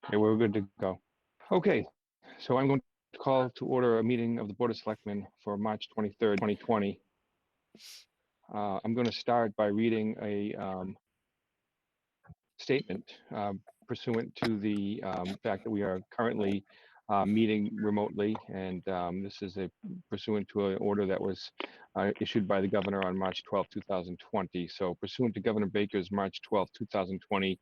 Okay, we're good to go. Okay, so I'm going to call to order a meeting of the Board of Selectmen for March 23rd, 2020. I'm going to start by reading a statement pursuant to the fact that we are currently meeting remotely, and this is pursuant to an order that was issued by the governor on March 12, 2020. So pursuant to Governor Baker's March 12, 2020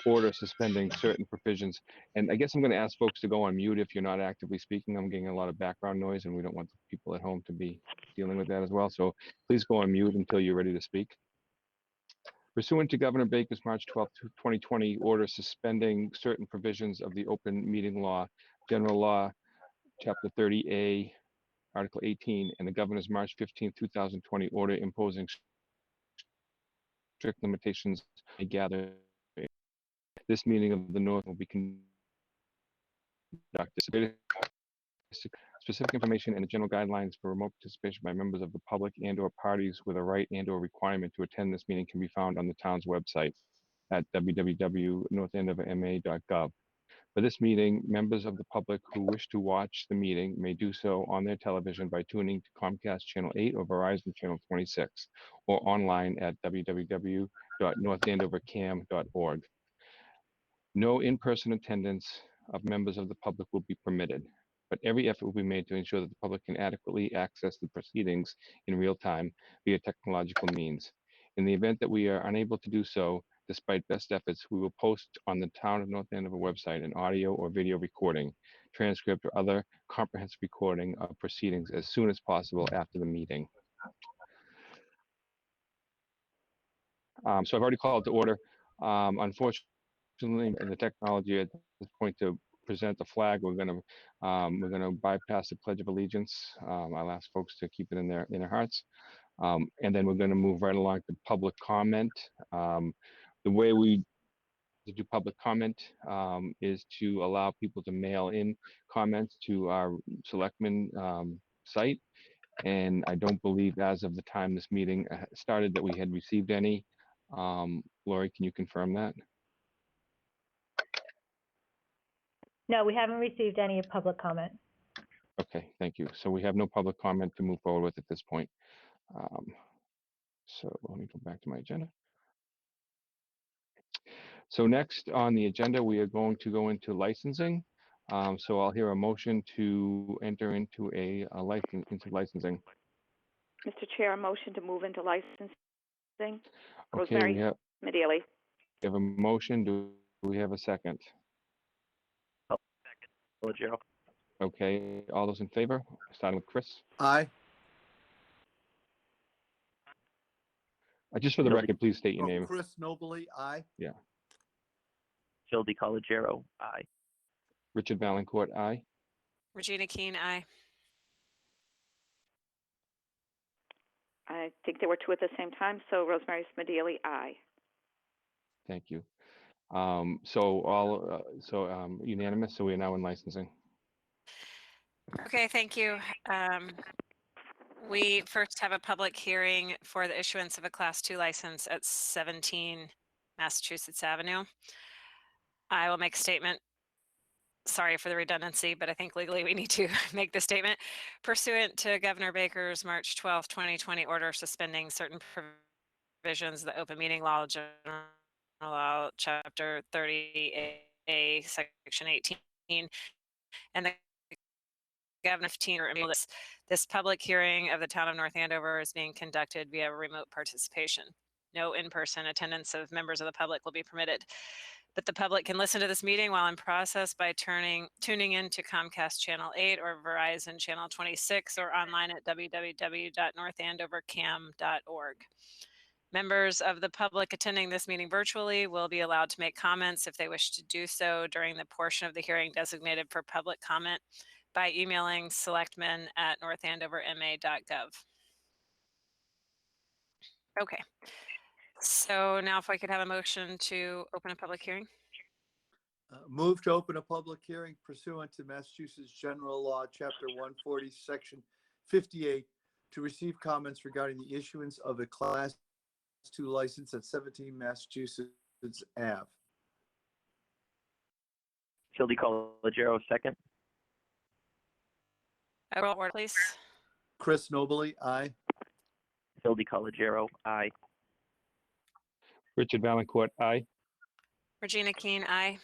order suspending certain provisions. And I guess I'm going to ask folks to go on mute if you're not actively speaking. I'm getting a lot of background noise, and we don't want the people at home to be dealing with that as well. So please go on mute until you're ready to speak. Pursuant to Governor Baker's March 12, 2020 order suspending certain provisions of the open meeting law, general law, chapter 30A, article 18, and the governor's March 15, 2020 order imposing strict limitations on gathering. This meeting of the North will be conducted. Specific information and the general guidelines for remote participation by members of the public and/or parties with a right and/or requirement to attend this meeting can be found on the town's website at www.northandoverma.gov. For this meeting, members of the public who wish to watch the meeting may do so on their television by tuning to Comcast Channel 8 or Verizon Channel 26, or online at www.northandovercam.org. No in-person attendance of members of the public will be permitted, but every effort will be made to ensure that the public can adequately access the proceedings in real time via technological means. In the event that we are unable to do so, despite best efforts, we will post on the Town of North Andover website an audio or video recording, transcript, or other comprehensive recording of proceedings as soon as possible after the meeting. So I've already called to order. Unfortunately, the technology at this point to present the flag, we're going to bypass the Pledge of Allegiance. I'll ask folks to keep it in their hearts, and then we're going to move right along to public comment. The way we do public comment is to allow people to mail in comments to our Selectmen site, and I don't believe as of the time this meeting started that we had received any. Lori, can you confirm that? No, we haven't received any public comment. Okay, thank you. So we have no public comment to move forward with at this point. So let me go back to my agenda. So next on the agenda, we are going to go into licensing. So I'll hear a motion to enter into licensing. Mr. Chair, a motion to move into licensing. Okay, Rosemary Mediali. We have a motion. Do we have a second? Legero. Okay, all those in favor? Starting with Chris. Aye. Just for the record, please state your name. Chris Nobley, aye. Yeah. Phil DiCollegiero, aye. Richard Valancourt, aye. Regina Keene, aye. I think there were two at the same time, so Rosemary Mediali, aye. Thank you. Unanimous, so we are now in licensing. Okay, thank you. We first have a public hearing for the issuance of a Class 2 license at 17 Massachusetts Avenue. I will make a statement. Sorry for the redundancy, but I think legally we need to make the statement. Pursuant to Governor Baker's March 12, 2020 order suspending certain provisions of the open meeting law, general law, chapter 30A, section 18, and the Governor 15 this public hearing of the Town of North Andover is being conducted via remote participation. No in-person attendance of members of the public will be permitted, but the public can listen to this meeting while in process by tuning into Comcast Channel 8 or Verizon Channel 26 or online at www.northandovercam.org. Members of the public attending this meeting virtually will be allowed to make comments if they wish to do so during the portion of the hearing designated for public comment by emailing selectmen@northandoverma.gov. Okay, so now if I could have a motion to open a public hearing. Move to open a public hearing pursuant to Massachusetts General Law, Chapter 140, Section 58, to receive comments regarding the issuance of a Class 2 license at 17 Massachusetts Ave. Phil DiColigiero, second. Roll order, please. Chris Nobley, aye. Phil DiColigiero, aye. Richard Valencourt, aye. Regina Keen, aye.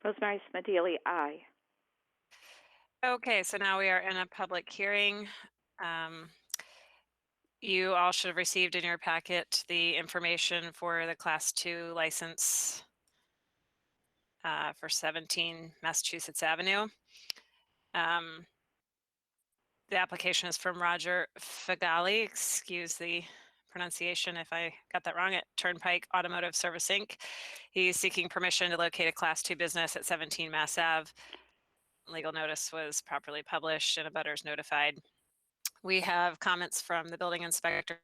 Rosemary Smedili, aye. Okay, so now we are in a public hearing. You all should have received in your packet the information for the Class 2 license for 17 Massachusetts Avenue. The application is from Roger Fagali, excuse the pronunciation if I got that wrong, at Turnpike Automotive Service Inc. He's seeking permission to locate a Class 2 business at 17 Mass Ave. Legal notice was properly published and abutters notified. We have comments from the building inspector,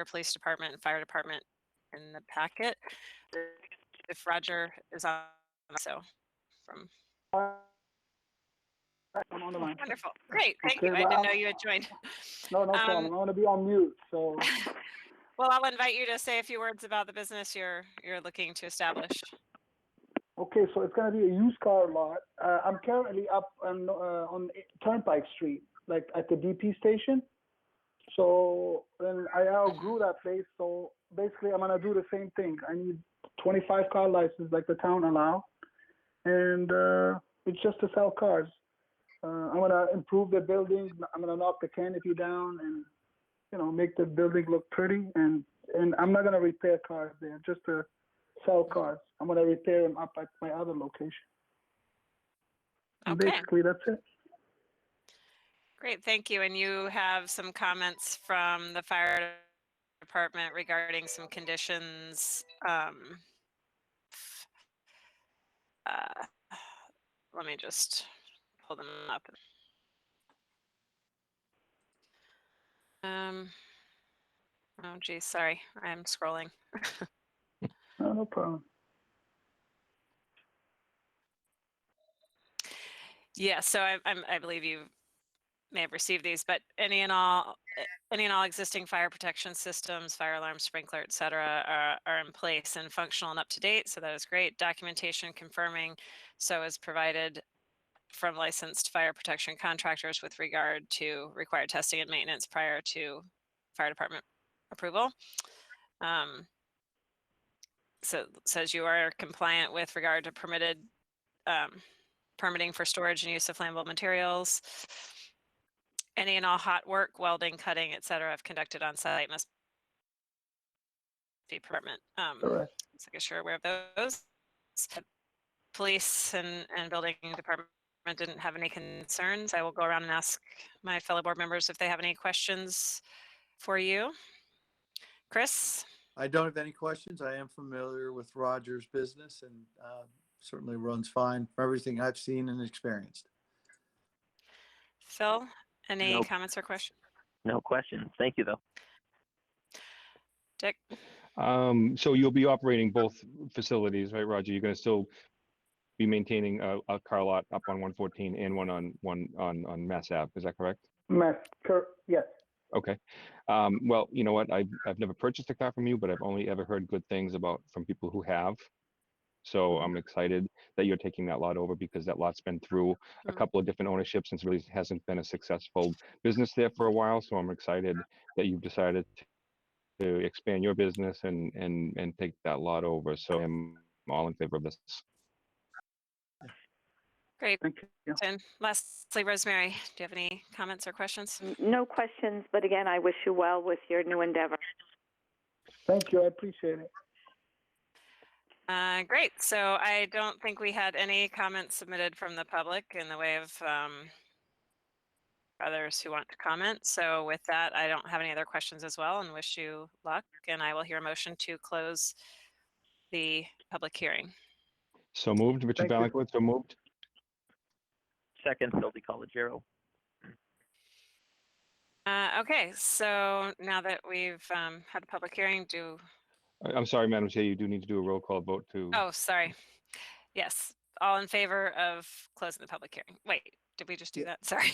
police department, and fire department in the packet. If Roger is on, so from. I'm on the line. Wonderful. Great. Thank Okay, you. I well, didn't know you had joined. No problem. I'm going to be on mute. So, Well, I'll invite you to say a few words about the business you're looking to establish. okay, so it's going to be a used car lot. I'm currently up on Turnpike Street, like at the DP station. So, and I outgrew that place. So basically, I'm going to do the same thing. I need 25 car license like the town allow, and it's just to sell cars. I'm going to improve the building. I'm going to knock the canopy down and, you know, make the building look pretty. And I'm not going to repair cars there, just to sell cars. I'm going to repair them up at my other location. And Okay. basically, that's it. Great. Thank you. And you have some comments from the fire department regarding some conditions. Let me just pull them up. Oh, geez, sorry, I'm scrolling. No problem. Yeah, so I believe you may have received these, but any and all existing fire protection systems, fire alarm, sprinkler, et cetera, are in place and functional and up to date. So that is great. Documentation confirming so is provided from licensed fire protection contractors with regard to required testing and maintenance prior to fire department approval. So it says you are compliant with regard to permitting for storage and use of flammable materials. Any and all hot work, welding, cutting, et cetera, if conducted on site must be permit. Correct. So I guess you're aware of those. Police and building department didn't have any concerns. I will go around and ask my fellow board members if they have any questions for you. Chris? I don't have any questions. I am familiar with Roger's business and certainly runs fine from everything I've seen and experienced. Phil, any Nope. comments or questions? No questions. Thank you, though. Dick? So you'll be operating both facilities, right, Roger? You're going to still be maintaining a car lot up on 114 and one on Mass Ave. Is that correct? Yes. Okay. Well, you know what? I've never purchased a car from you, but I've only ever heard good things from people who have. So I'm excited that you're taking that lot over because that lot's been through a couple of different ownerships and really hasn't been a successful business there for a while. So I'm excited that you've decided to expand your business and take that lot over. So I'm all in favor of this. Great. Thank you. And lastly, Rosemary, do you have any comments or questions? No questions, but again, I wish you well with your new endeavor. Thank you. I appreciate it. Great. So I don't think we had any comments submitted from the public in the way of others who want to comment. So with that, I don't have any other questions as well and wish you luck. And I will hear a motion to close the public hearing. So moved. Richard Thank you. Valencourt, so moved. Second, Phil DiColigiero. Okay, so now that we've had the public hearing, I'm sorry, Madam Chair, you do need to do a roll call vote to. oh, sorry. Yes, all in favor of closing the public hearing. Wait, did we just do that? Sorry.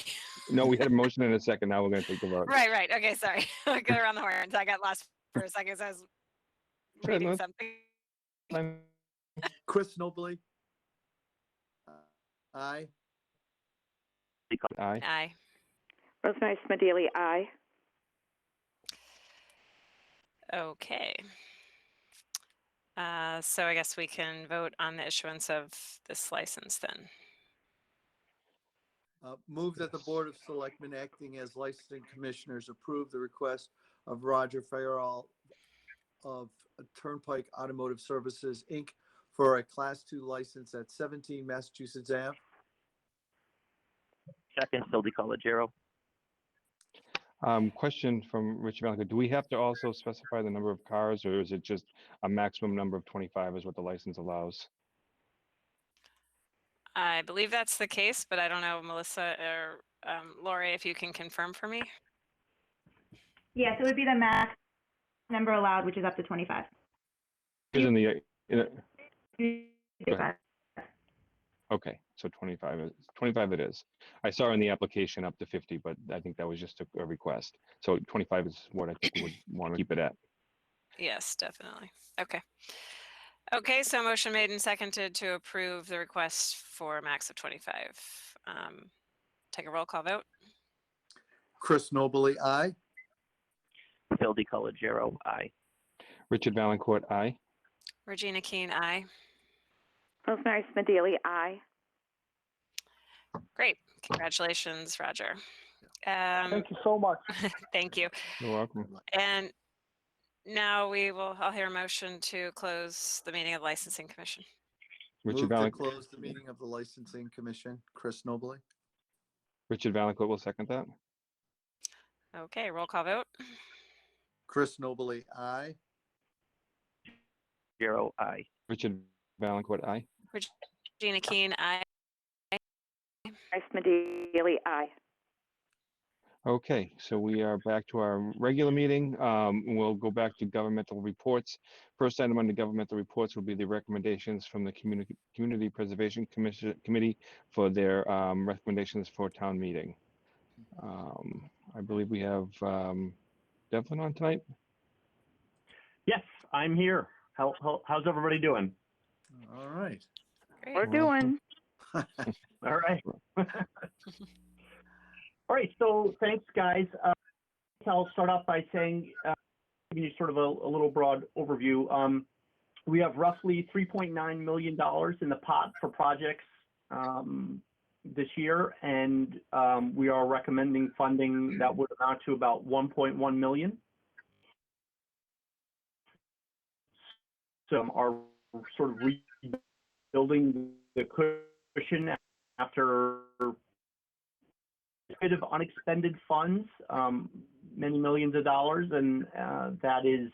No, we had a motion in a second. Now we're going to take the vote. Right. Okay, sorry. Go around the horns. I got lost for a second as I was reading no. something. Chris Nobley, Aye. Aye. Aye. Rosemary Smedili, aye. Okay. So I guess we can vote on the issuance of this license then. Move that the Yes. Board of Selectmen acting as licensing commissioners approve the request of Roger Farrell of Turnpike Automotive Services, Inc. for a Class 2 license at 17 Massachusetts Ave. Second, Phil DiColigiero. Question from Richard Valencourt. Do we have to also specify the number of cars, or is it just a maximum number of 25 is what the license allows? I believe that's the case, but I don't know, Melissa or Lori, if you can confirm for me. Yes, it would be the max number allowed, which is up to 25. Is in the, okay, so 25 it is. I saw in the application up to 50, but I think that was just a request. So 25 is what I think we would want to keep it at. Yes, definitely. Okay. Okay, so motion made and seconded to approve the request for a max of 25. Take a roll call vote. Chris Nobley, aye. Phil DiColigiero, aye. Richard Valencourt, aye. Regina Keen, aye. Rosemary Smedili, aye. Great. Congratulations, Roger. Thank you so much. Thank you. You're welcome. And now I'll hear a motion to close the meeting of the Licensing Commission. Richard Move to Valencourt, close the meeting of the Licensing Commission. Chris Nobley. Richard Valencourt will second that. Okay, roll call vote. Chris Nobley, aye. Giero, aye. Richard Valencourt, aye. Regina Keen, aye. Rosemary Smedili, aye. Okay, so we are back to our regular meeting. We'll go back to governmental reports. First item on the governmental reports will be the recommendations from the Community Preservation Committee for their recommendations for town meeting. I believe we have Devlin on tonight. Yes, I'm here. How's everybody doing? All right. Great. We're doing. All right. All right, so thanks, guys. I'll start off by saying, giving you sort of a little broad overview. We have roughly $3.9 million in the pot for projects this year, and we are recommending funding that would amount to about $1.1 million. So are sort of rebuilding the cushion after a bit of unexpended funds, many millions of dollars, and that is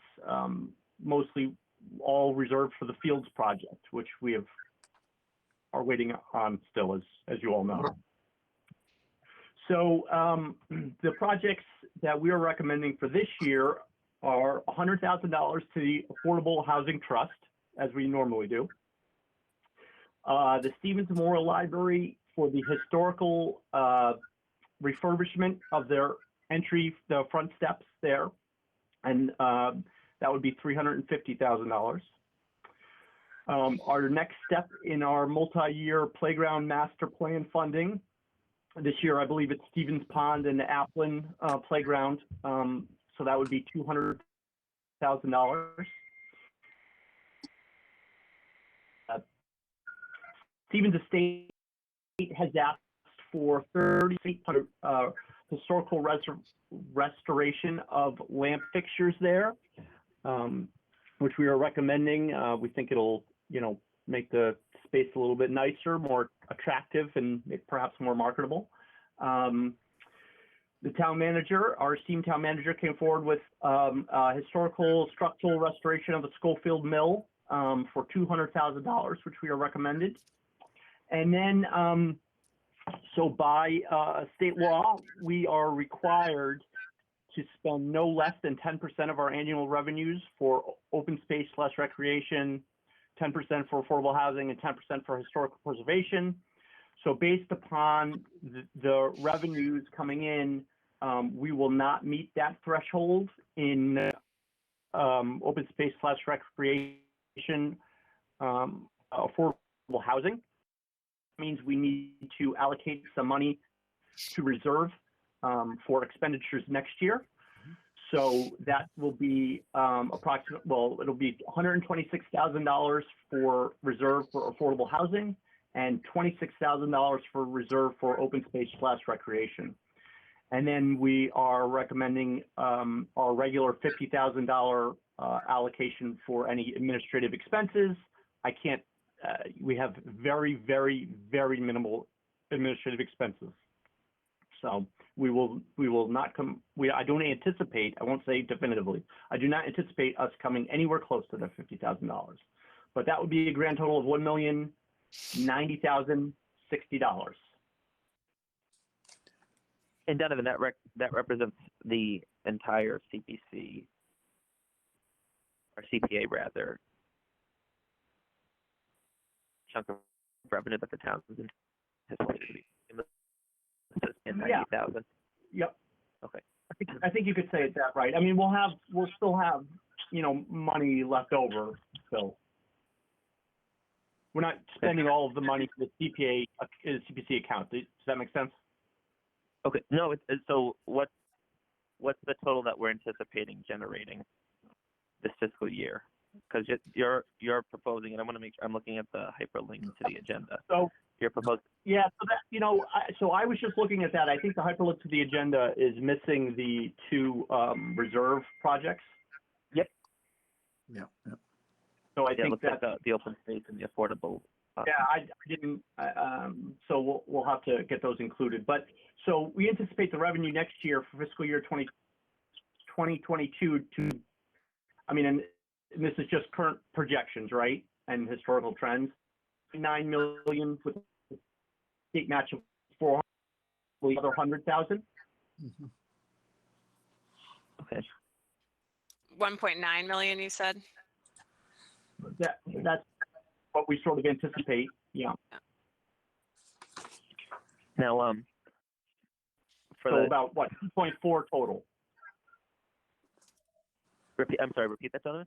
mostly all reserved for the Fields project, which we are waiting on still, as you all know. So the projects that we are recommending for this year are $100,000 to the Affordable Housing Trust, as we normally do. The Stevens Memorial Library for the historical refurbishment of their the front steps there, and that would be $350,000. Our next step in our multi-year playground master plan funding, this year I believe it's Stevens Pond and the Applin playground, so that would be $200,000. Stevens Estate has asked for 3,800 historical restoration of lamp fixtures there, which we are recommending. We think it'll, make the space a little bit nicer, more attractive, and perhaps more marketable. The town manager, our esteemed town manager, came forward with historical structural restoration of the Schofield Mill for $200,000, which we are recommended. And then, so by state law, we are required to spend no less than 10% of our annual revenues for open space / recreation, 10% for affordable housing, and 10% for historical preservation. So based upon the revenues coming in, we will not meet that threshold in open space / recreation, affordable housing. means we need to allocate some money to reserve for expenditures next year. So that will be it'll be $126,000 for reserve for affordable housing and $26,000 for reserve for open space / recreation. And then we are recommending our regular $50,000 allocation for any administrative expenses. We have very, very, very minimal administrative expenses. So we will not come, I don't anticipate, I won't say definitively, I do not anticipate us coming anywhere close to the $50,000. But that would be a grand total of $1,090,060. And Donovan, that represents the entire CPC, or CPA rather, chunk of revenue that the town has anticipated in 90,000. Yep. Okay. I think you could say it that right. I mean, we'll still have, money left over. So we're not spending all of the money for the CPC account. Does that make sense? Okay. No. So what's the total that we're anticipating generating this fiscal year? Because you're proposing, and I want to make sure I'm looking at the hyperlink to the agenda. So you're proposing. Yeah. So that so I was just looking at that. I think the hyperlink to the agenda is missing the two reserve projects. Yeah. So I think that's the open space and the affordable. Yeah, I didn't. So we'll have to get those included. But so we anticipate the revenue next year for fiscal year 2022 to, and this is just current projections, right? And historical trends. $9 million with state match of 400, the other 100,000. Okay. 1.9 million, you said? That's what we sort of anticipate. Yeah. Now, so about what, 2.4 total? Repeat that, Donovan.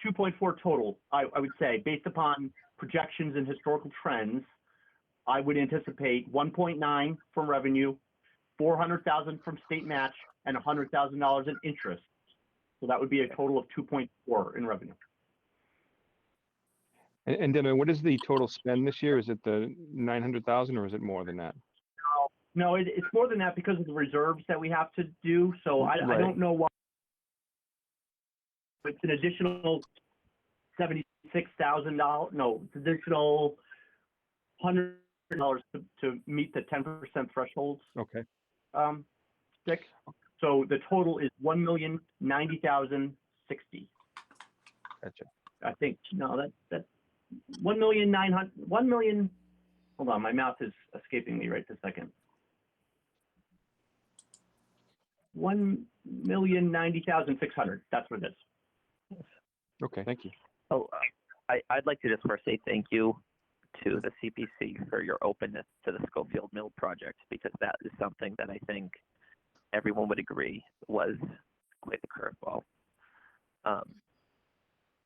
2.4 total, I would say, based upon projections and historical trends. I would anticipate 1.9 from revenue, 400,000 from state match, and $100,000 in interest. So that would be a total of 2.4 in revenue. And then what is the total spend this year? Is it the 900,000 or is it more than that? No, it's more than that because of the reserves that we have to do. So I don't know why. It's an additional $76,000. No, it's additional $100 to meet the 10% thresholds. Okay. Dick. So the total is $1,090,060. Gotcha. I think that's 1,900,000. 1 million. Hold on, my math is escaping me right this second. 1,090,600. That's what it is. Okay, thank you. Oh, I'd like to just first say thank you to the CPC for your openness to the Schofield Mill project, because that is something that I think everyone would agree was quite the curveball.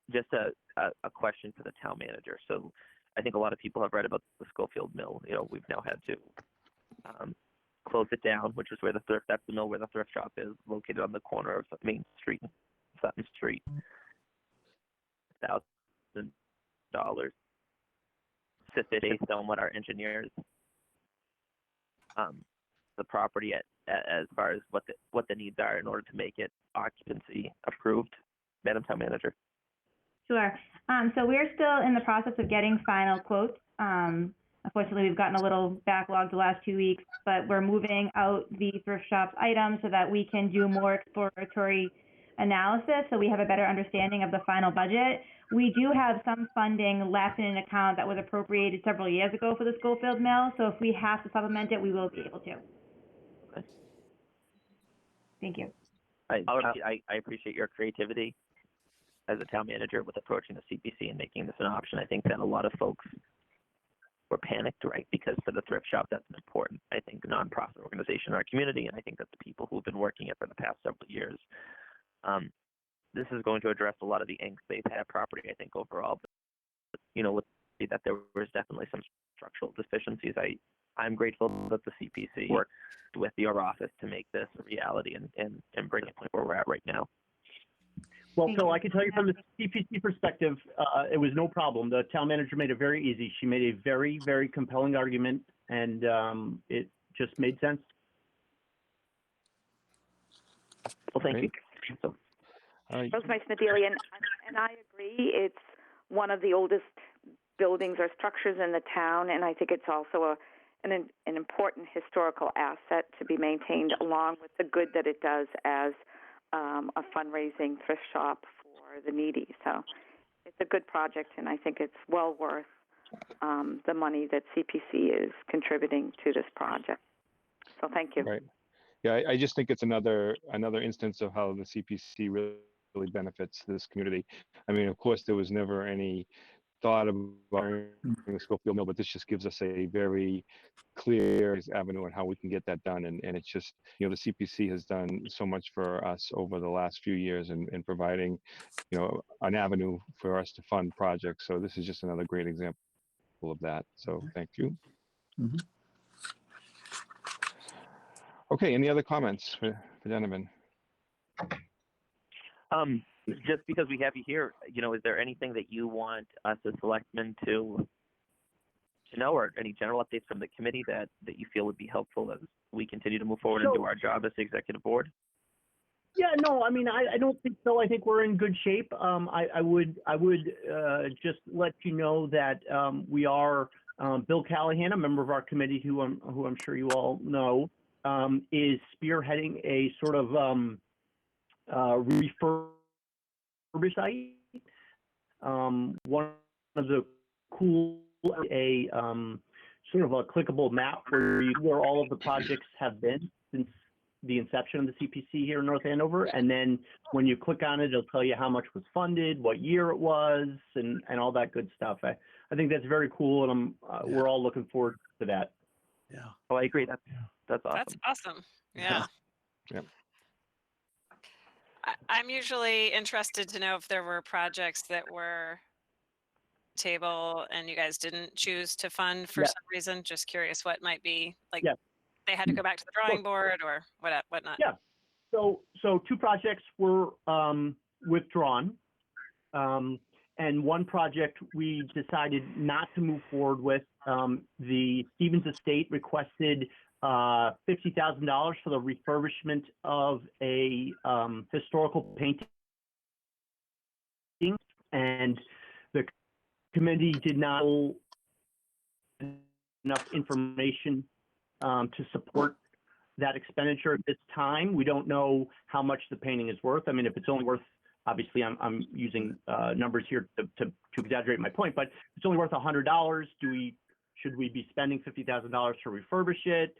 Just a question for the town manager. So I think a lot of people have read about the Schofield Mill. We've now had to close it down, which is that's the mill where the thrift shop is, located on the corner of Main Street and Sutton Street. $1,000 based on what our engineers the property as far as what the needs are in order to make it occupancy approved. Madam Town Manager. Sure. So we're still in the process of getting final quotes. Unfortunately, we've gotten a little backlogged the last 2 weeks, but we're moving out the thrift shop's items so that we can do more exploratory analysis so we have a better understanding of the final budget. We do have some funding left in an account that was appropriated several years ago for the Schofield Mill, so if we have to supplement it, we will be able to. Okay. Thank you. I appreciate your creativity as a town manager with approaching the CPC and making this an option. I think that a lot of folks were panicked, right? Because for the thrift shop, that's an important, I think, nonprofit organization in our community, and I think that the people who've been working it for the past several years, this is going to address a lot of the angst they've had property, I think, overall. But, with that there was definitely some structural deficiencies. I'm grateful that the CPC worked with your office to make this a reality and bring it to where we're at right now. Well, Thank Phil, you. I can tell you from the CPC perspective, it was no problem. The town manager made it very easy. She made a very, very compelling argument, and it just made sense. Well, thank Great. you. So, All right. Rosemary Smedili, and I agree. It's one of the oldest buildings or structures in the town, and I think it's also an important historical asset to be maintained, along with the good that it does as a fundraising thrift shop for the needy. So it's a good project, and I think it's well worth the money that CPC is contributing to this project. So thank you. Right. Yeah, I just think it's another instance of how the CPC really benefits this community. I mean, of course, there was never any thought about the Schofield Mill, but this just gives us a very clear avenue on how we can get that done. And it's just, the CPC has done so much for us over the last few years in providing, an avenue for us to fund projects. So this is just another great example of that. So thank you. Mhm. Okay, any other comments for Donovan? just because we have you here, is there anything that you want us as selectmen to know, or any general updates from the committee that you feel would be helpful as we continue to move forward and do our job as the executive board? Yeah, no, I mean, I don't think so. I think we're in good shape. I would just let you know that we are Bill Callahan, a member of our committee, who I'm sure you all know, is spearheading a sort of refurbish site. One of the cool sort of a clickable map where all of the projects have been since the inception of the CPC here in North Andover, and then when you click on it, it'll tell you how much was funded, what year it was, and all that good stuff. I think that's very cool, and we're all looking forward to that. Yeah. Oh, I agree. That's awesome. That's awesome. Yeah. Yep. I'm usually interested to know if there were projects that were table and you guys didn't choose to fund for some reason. Just curious what might be like. Yeah. They had to go back to the drawing board or whatnot. Yeah. So two projects were withdrawn, and one project we decided not to move forward with. The Stevens Estate requested $50,000 for the refurbishment of a historical painting, and the committee did not have enough information to support that expenditure at this time. We don't know how much the painting is worth. I mean, if it's only worth, obviously I'm using numbers here to exaggerate my point, but if it's only worth $100, should we be spending $50,000 to refurbish it?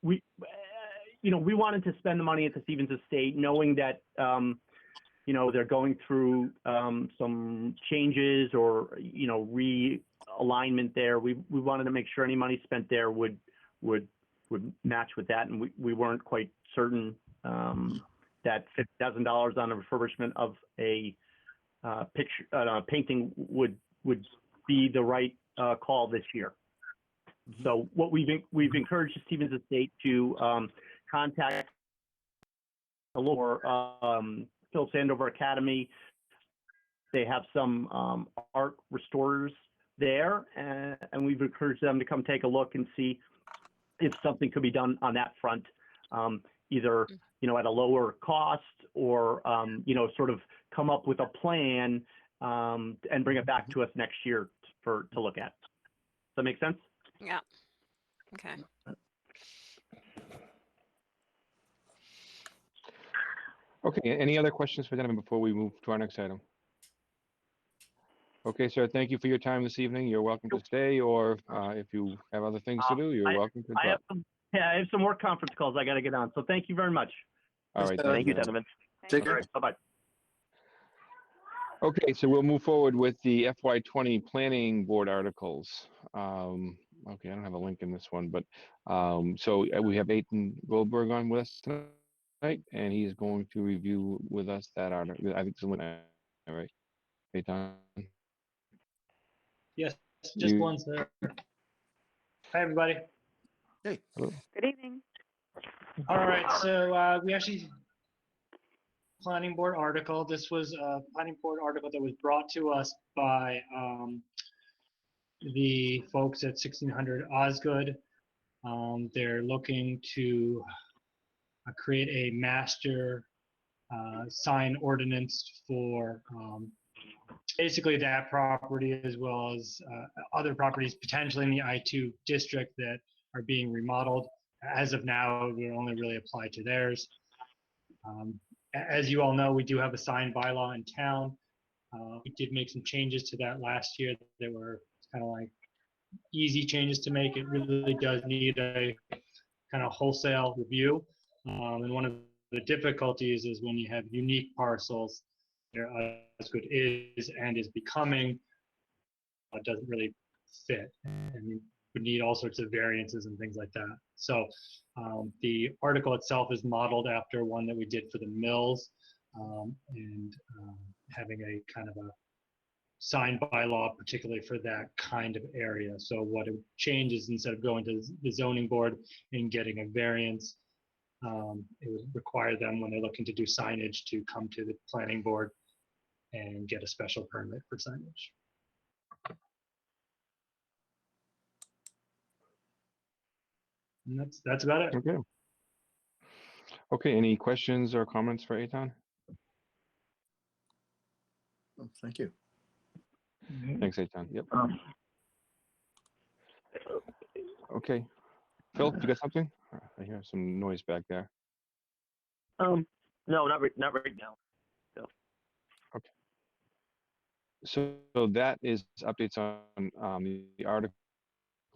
We wanted to spend the money at the Stevens Estate, knowing that they're going through some changes or realignment there. We wanted to make sure any money spent there would match with that, and we weren't quite certain that $50,000 on a refurbishment of a painting would be the right call this year. So what we've encouraged the Stevens Estate to contact the lower Phil Sandover Academy. They have some art restorers there, and we've encouraged them to come take a look and see if something could be done on that front, either at a lower cost or sort of come up with a plan and bring it back to us next year to look at. Does that make sense? Yeah. Okay. Okay, any other questions for Donovan before we move to our next item? Okay, sir, thank you for your time this evening. You're welcome to stay, or if you have other things to do, you're welcome to I drop. have some more conference calls I got to get on. So thank you very much. All right, Thank you, Donovan. Take care. Bye-bye. Okay, so we'll move forward with the FY20 planning board articles. Okay, I don't have a link in this one, but so we have Aiton Goldberg on with us tonight, and he's going to review with us that article. I think it's a link, all right. Eitan? Yes, just You- one, sir. Hi, everybody. Hey, Hello? Good evening. All right, so we actually planning board article. This was a planning board article that was brought to us by the folks at 1600 Osgood. They're looking to create a master sign ordinance for basically that property as well as other properties potentially in the I-2 district that are being remodeled. As of now, it would only really apply to theirs. As you all know, we do have a sign bylaw in town. We did make some changes to that last year. They were kind of like easy changes to make. It really does need a kind of wholesale review. And one of the difficulties is when you have unique parcels, there as good is and is becoming, doesn't really fit. And you would need all sorts of variances and things like that. So the article itself is modeled after one that we did for the mills, and having a kind of a sign bylaw, particularly for that kind of area. So what it changes, instead of going to the zoning board and getting a variance, it would require them when they're looking to do signage to come to the planning board and get a special permit for signage. And that's about it. Okay. Okay, any questions or comments for Eitan? oh, thank you. Thanks, Eitan. Yep. Okay. Phil, you got something? I hear some noise back there. No, not right now. So that is updates on the article.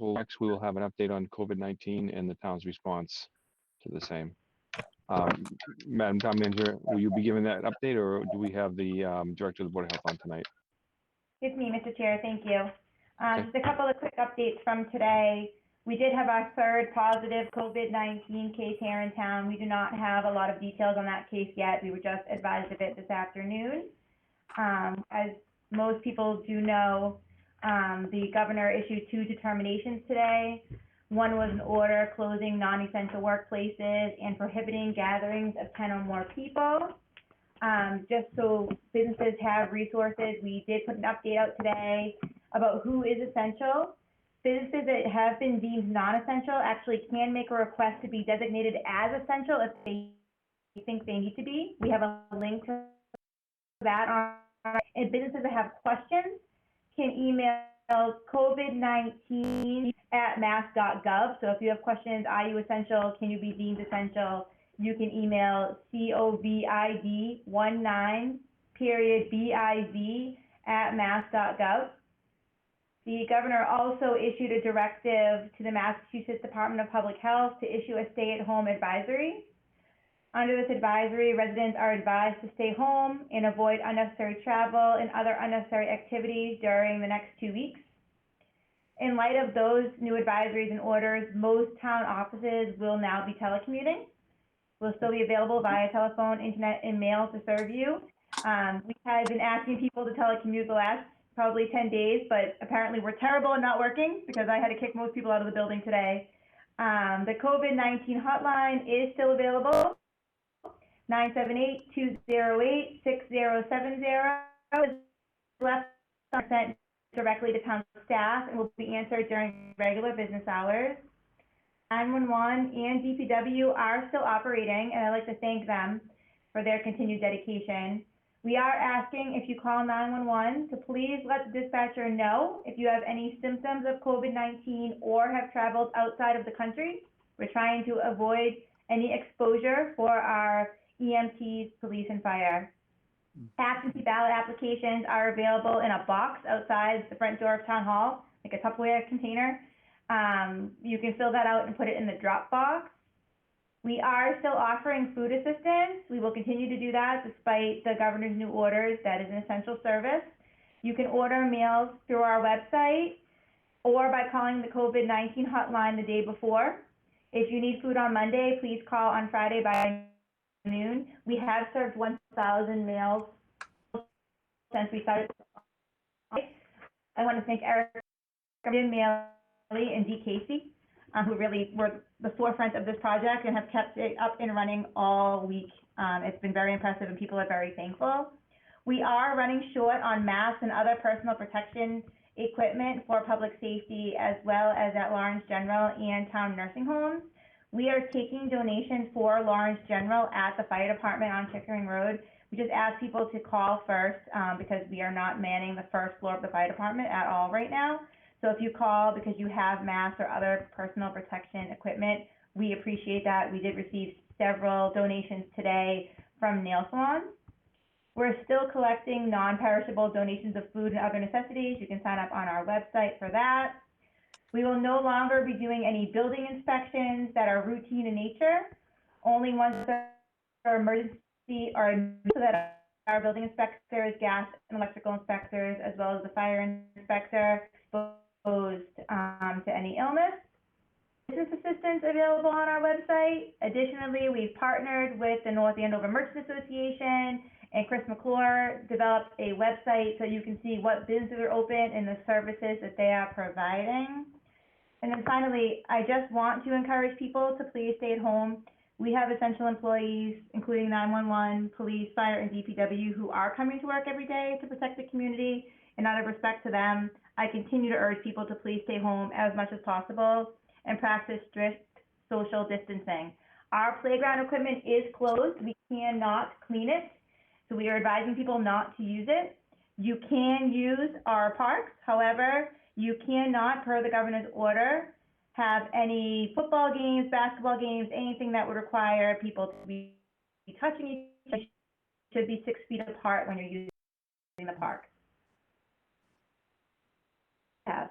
Next, we will have an update on COVID-19 and the town's response to the same. Madam Town Manager, will you be giving that update, or do we have the Director of the Board of Health on tonight? It's me, Mr. Chair. Thank you. Okay. Just a couple of quick updates from today. We did have our third positive COVID-19 case here in town. We do not have a lot of details on that case yet. We were just advised of it this afternoon. As most people do know, the governor issued 2 determinations today. One was an order closing non-essential workplaces and prohibiting gatherings of 10 or more people. Just so businesses have resources, we did put an update out today about who is essential. Businesses that have been deemed non-essential actually can make a request to be designated as essential if they think they need to be. We have a link to that on, and businesses that have questions can email covid19@mass.gov. So if you have questions, are you essential? Can you be deemed essential? You can email covid19.biz@mass.gov. The governor also issued a directive to the Massachusetts Department of Public Health to issue a stay-at-home advisory. Under this advisory, residents are advised to stay home and avoid unnecessary travel and other unnecessary activities during the next 2 weeks. In light of those new advisories and orders, most town offices will now be telecommuting. Will still be available via telephone, internet, and mail to serve you. We had been asking people to telecommute the last probably 10 days, but apparently we're terrible at not working because I had to kick most people out of the building today. The COVID-19 hotline is still available. 978-208-6070 is left sent directly to town staff and will be answered during regular business hours. 911 and DPW are still operating, and I'd like to thank them for their continued dedication. We are asking if you call 911 to please let the dispatcher know if you have any symptoms of COVID-19 or have traveled outside of the country. We're trying to avoid any exposure for our EMTs, police, and fire. Absentee ballot applications are available in a box outside the front door of Town Hall, like a Tupperware container. You can fill that out and put it in the drop box. We are still offering food assistance. We will continue to do that despite the governor's new orders. That is an essential service. You can order meals through our website or by calling the COVID-19 hotline the day before. If you need food on Monday, please call on Friday by noon. We have served 1,000 meals since we started I want to thank Eric Maley and Dee Casey, who really were the forefront of this project and have kept it up and running all week. It's been very impressive and people are very thankful. We are running short on masks and other personal protection equipment for public safety, as well as at Lawrence General and town nursing homes. We are taking donations for Lawrence General at the fire department on Chickering Road. We just ask people to call first because we are not manning the first floor of the fire department at all right now. So if you call because you have masks or other personal protection equipment, we appreciate that. We did receive several donations today from nail salons. We're still collecting non-perishable donations of food and other necessities. You can sign up on our website for that. We will no longer be doing any building inspections that are routine in nature. Only ones that are emergency or so that our building inspectors, gas and electrical inspectors, as well as the fire inspector, exposed to any illness. Business assistance available on our website. Additionally, we've partnered with the North Andover Merchants Association, and Chris McClure developed a website so you can see what businesses are open and the services that they are providing. And then finally, I just want to encourage people to please stay at home. We have essential employees, including 911, police, fire, and DPW, who are coming to work every day to protect the community. And out of respect to them, I continue to urge people to please stay home as much as possible and practice strict social distancing. Our playground equipment is closed. We cannot clean it. So we are advising people not to use it. You can use our parks. However, you cannot, per the governor's order, have any football games, basketball games, anything that would require people to be touching each other. Should be 6 feet apart when you're using the park. Yeah.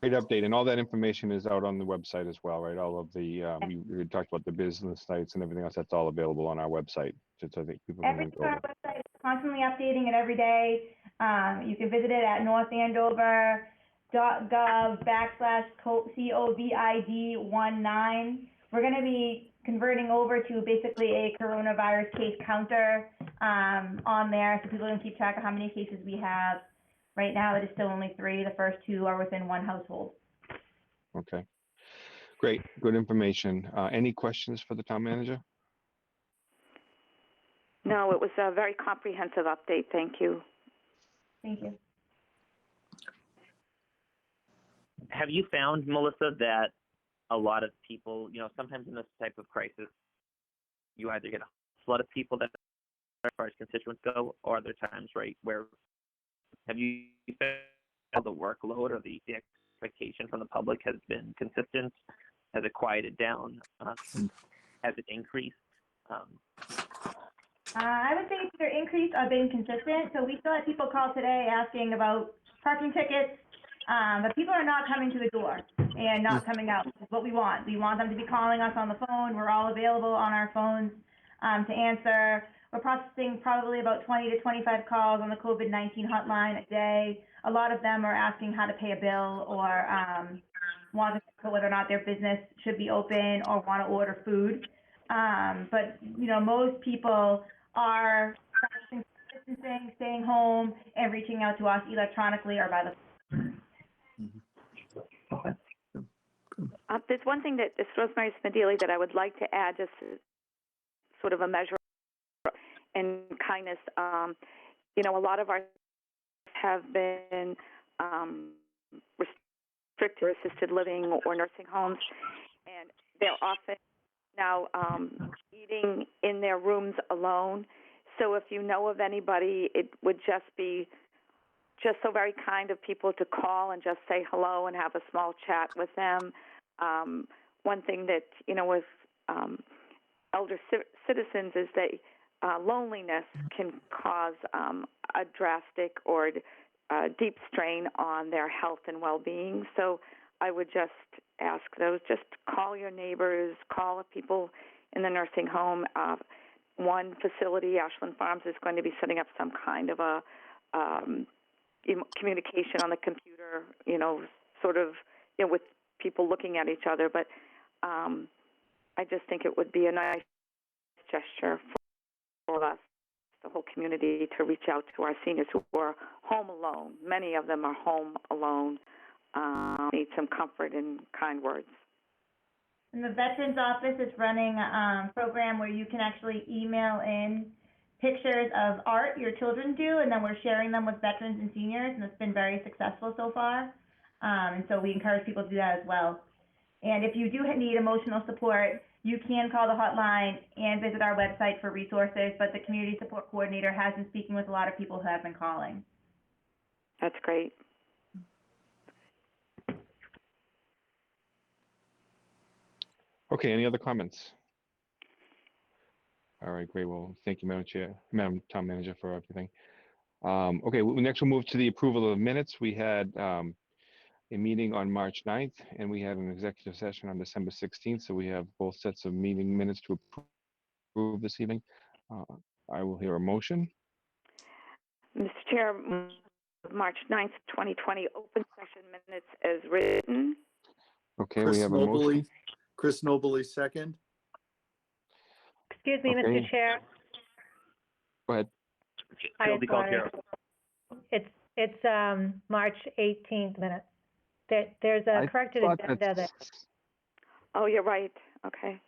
Great update, and all that information is out on the website as well, right? All of the, we talked about the business sites and everything else, that's all available on our website. Just I think people can link Everything on over. our website is constantly updating it every day. You can visit it at northandover.gov/COVID-19. We're going to be converting over to basically a coronavirus case counter on there, so people can keep track of how many cases we have. Right now, it is still only 3. The first 2 are within one household. Okay, great, good information. Any questions for the town manager? No, it was a very comprehensive update. Thank you. Thank you. Have you found, Melissa, that a lot of people, sometimes in this type of crisis, you either get a flood of people that, as far as constituents go, or other times, right, where have you found the workload or the expectation from the public has been consistent? Has it quieted down? Has it increased? I would say either increased or been consistent. So we still had people call today asking about parking tickets, but people are not coming to the door and not coming out, which is what we want. We want them to be calling us on the phone. We're all available on our phones to answer. We're processing probably about 20 to 25 calls on the COVID-19 hotline a day. A lot of them are asking how to pay a bill or want to know whether or not their business should be open or want to order food. But, most people are practicing distancing, staying home, and reaching out to us electronically or by the phone. Okay. There's one thing that Rosemary Smedili that I would like to add, just sort of a measure and kindness. A lot of our have been restricted or assisted living or nursing homes, and they're often now eating in their rooms alone. So if you know of anybody, it would just be just so very kind of people to call and just say hello and have a small chat with them. One thing that, with elder citizens is that loneliness can cause a drastic or deep strain on their health and well-being. So I would just ask those, just call your neighbors, call people in the nursing home. One facility, Ashland Farms, is going to be setting up some kind of a communication on the computer, with people looking at each other. But I just think it would be a nice gesture for us the whole community to reach out to our seniors who are home alone. Many of them are home alone, need some comfort and kind words. And the Veterans Office is running a program where you can actually email in pictures of art your children do, and then we're sharing them with veterans and seniors, and it's been very successful so far. And so we encourage people to do that as well. And if you do need emotional support, you can call the hotline and visit our website for resources, but the Community Support Coordinator has been speaking with a lot of people who have been calling. That's great. Okay, any other comments? All right, great. Well, thank you, Madam Town Manager, for everything. Okay, next we'll move to the approval of minutes. We had a meeting on March 9th, and we had an executive session on December 16th, so we have both sets of meeting minutes to approve this evening. I will hear a motion. Mr. Chair, March 9th, 2020, open session minutes as written. Okay, we have a motion. Chris Nobley, second. Excuse me, Okay. Mr. Chair. Go ahead. I Jill DeCalgero. It's March 18th minutes. There's a corrected agenda that. Oh, you're right. Okay.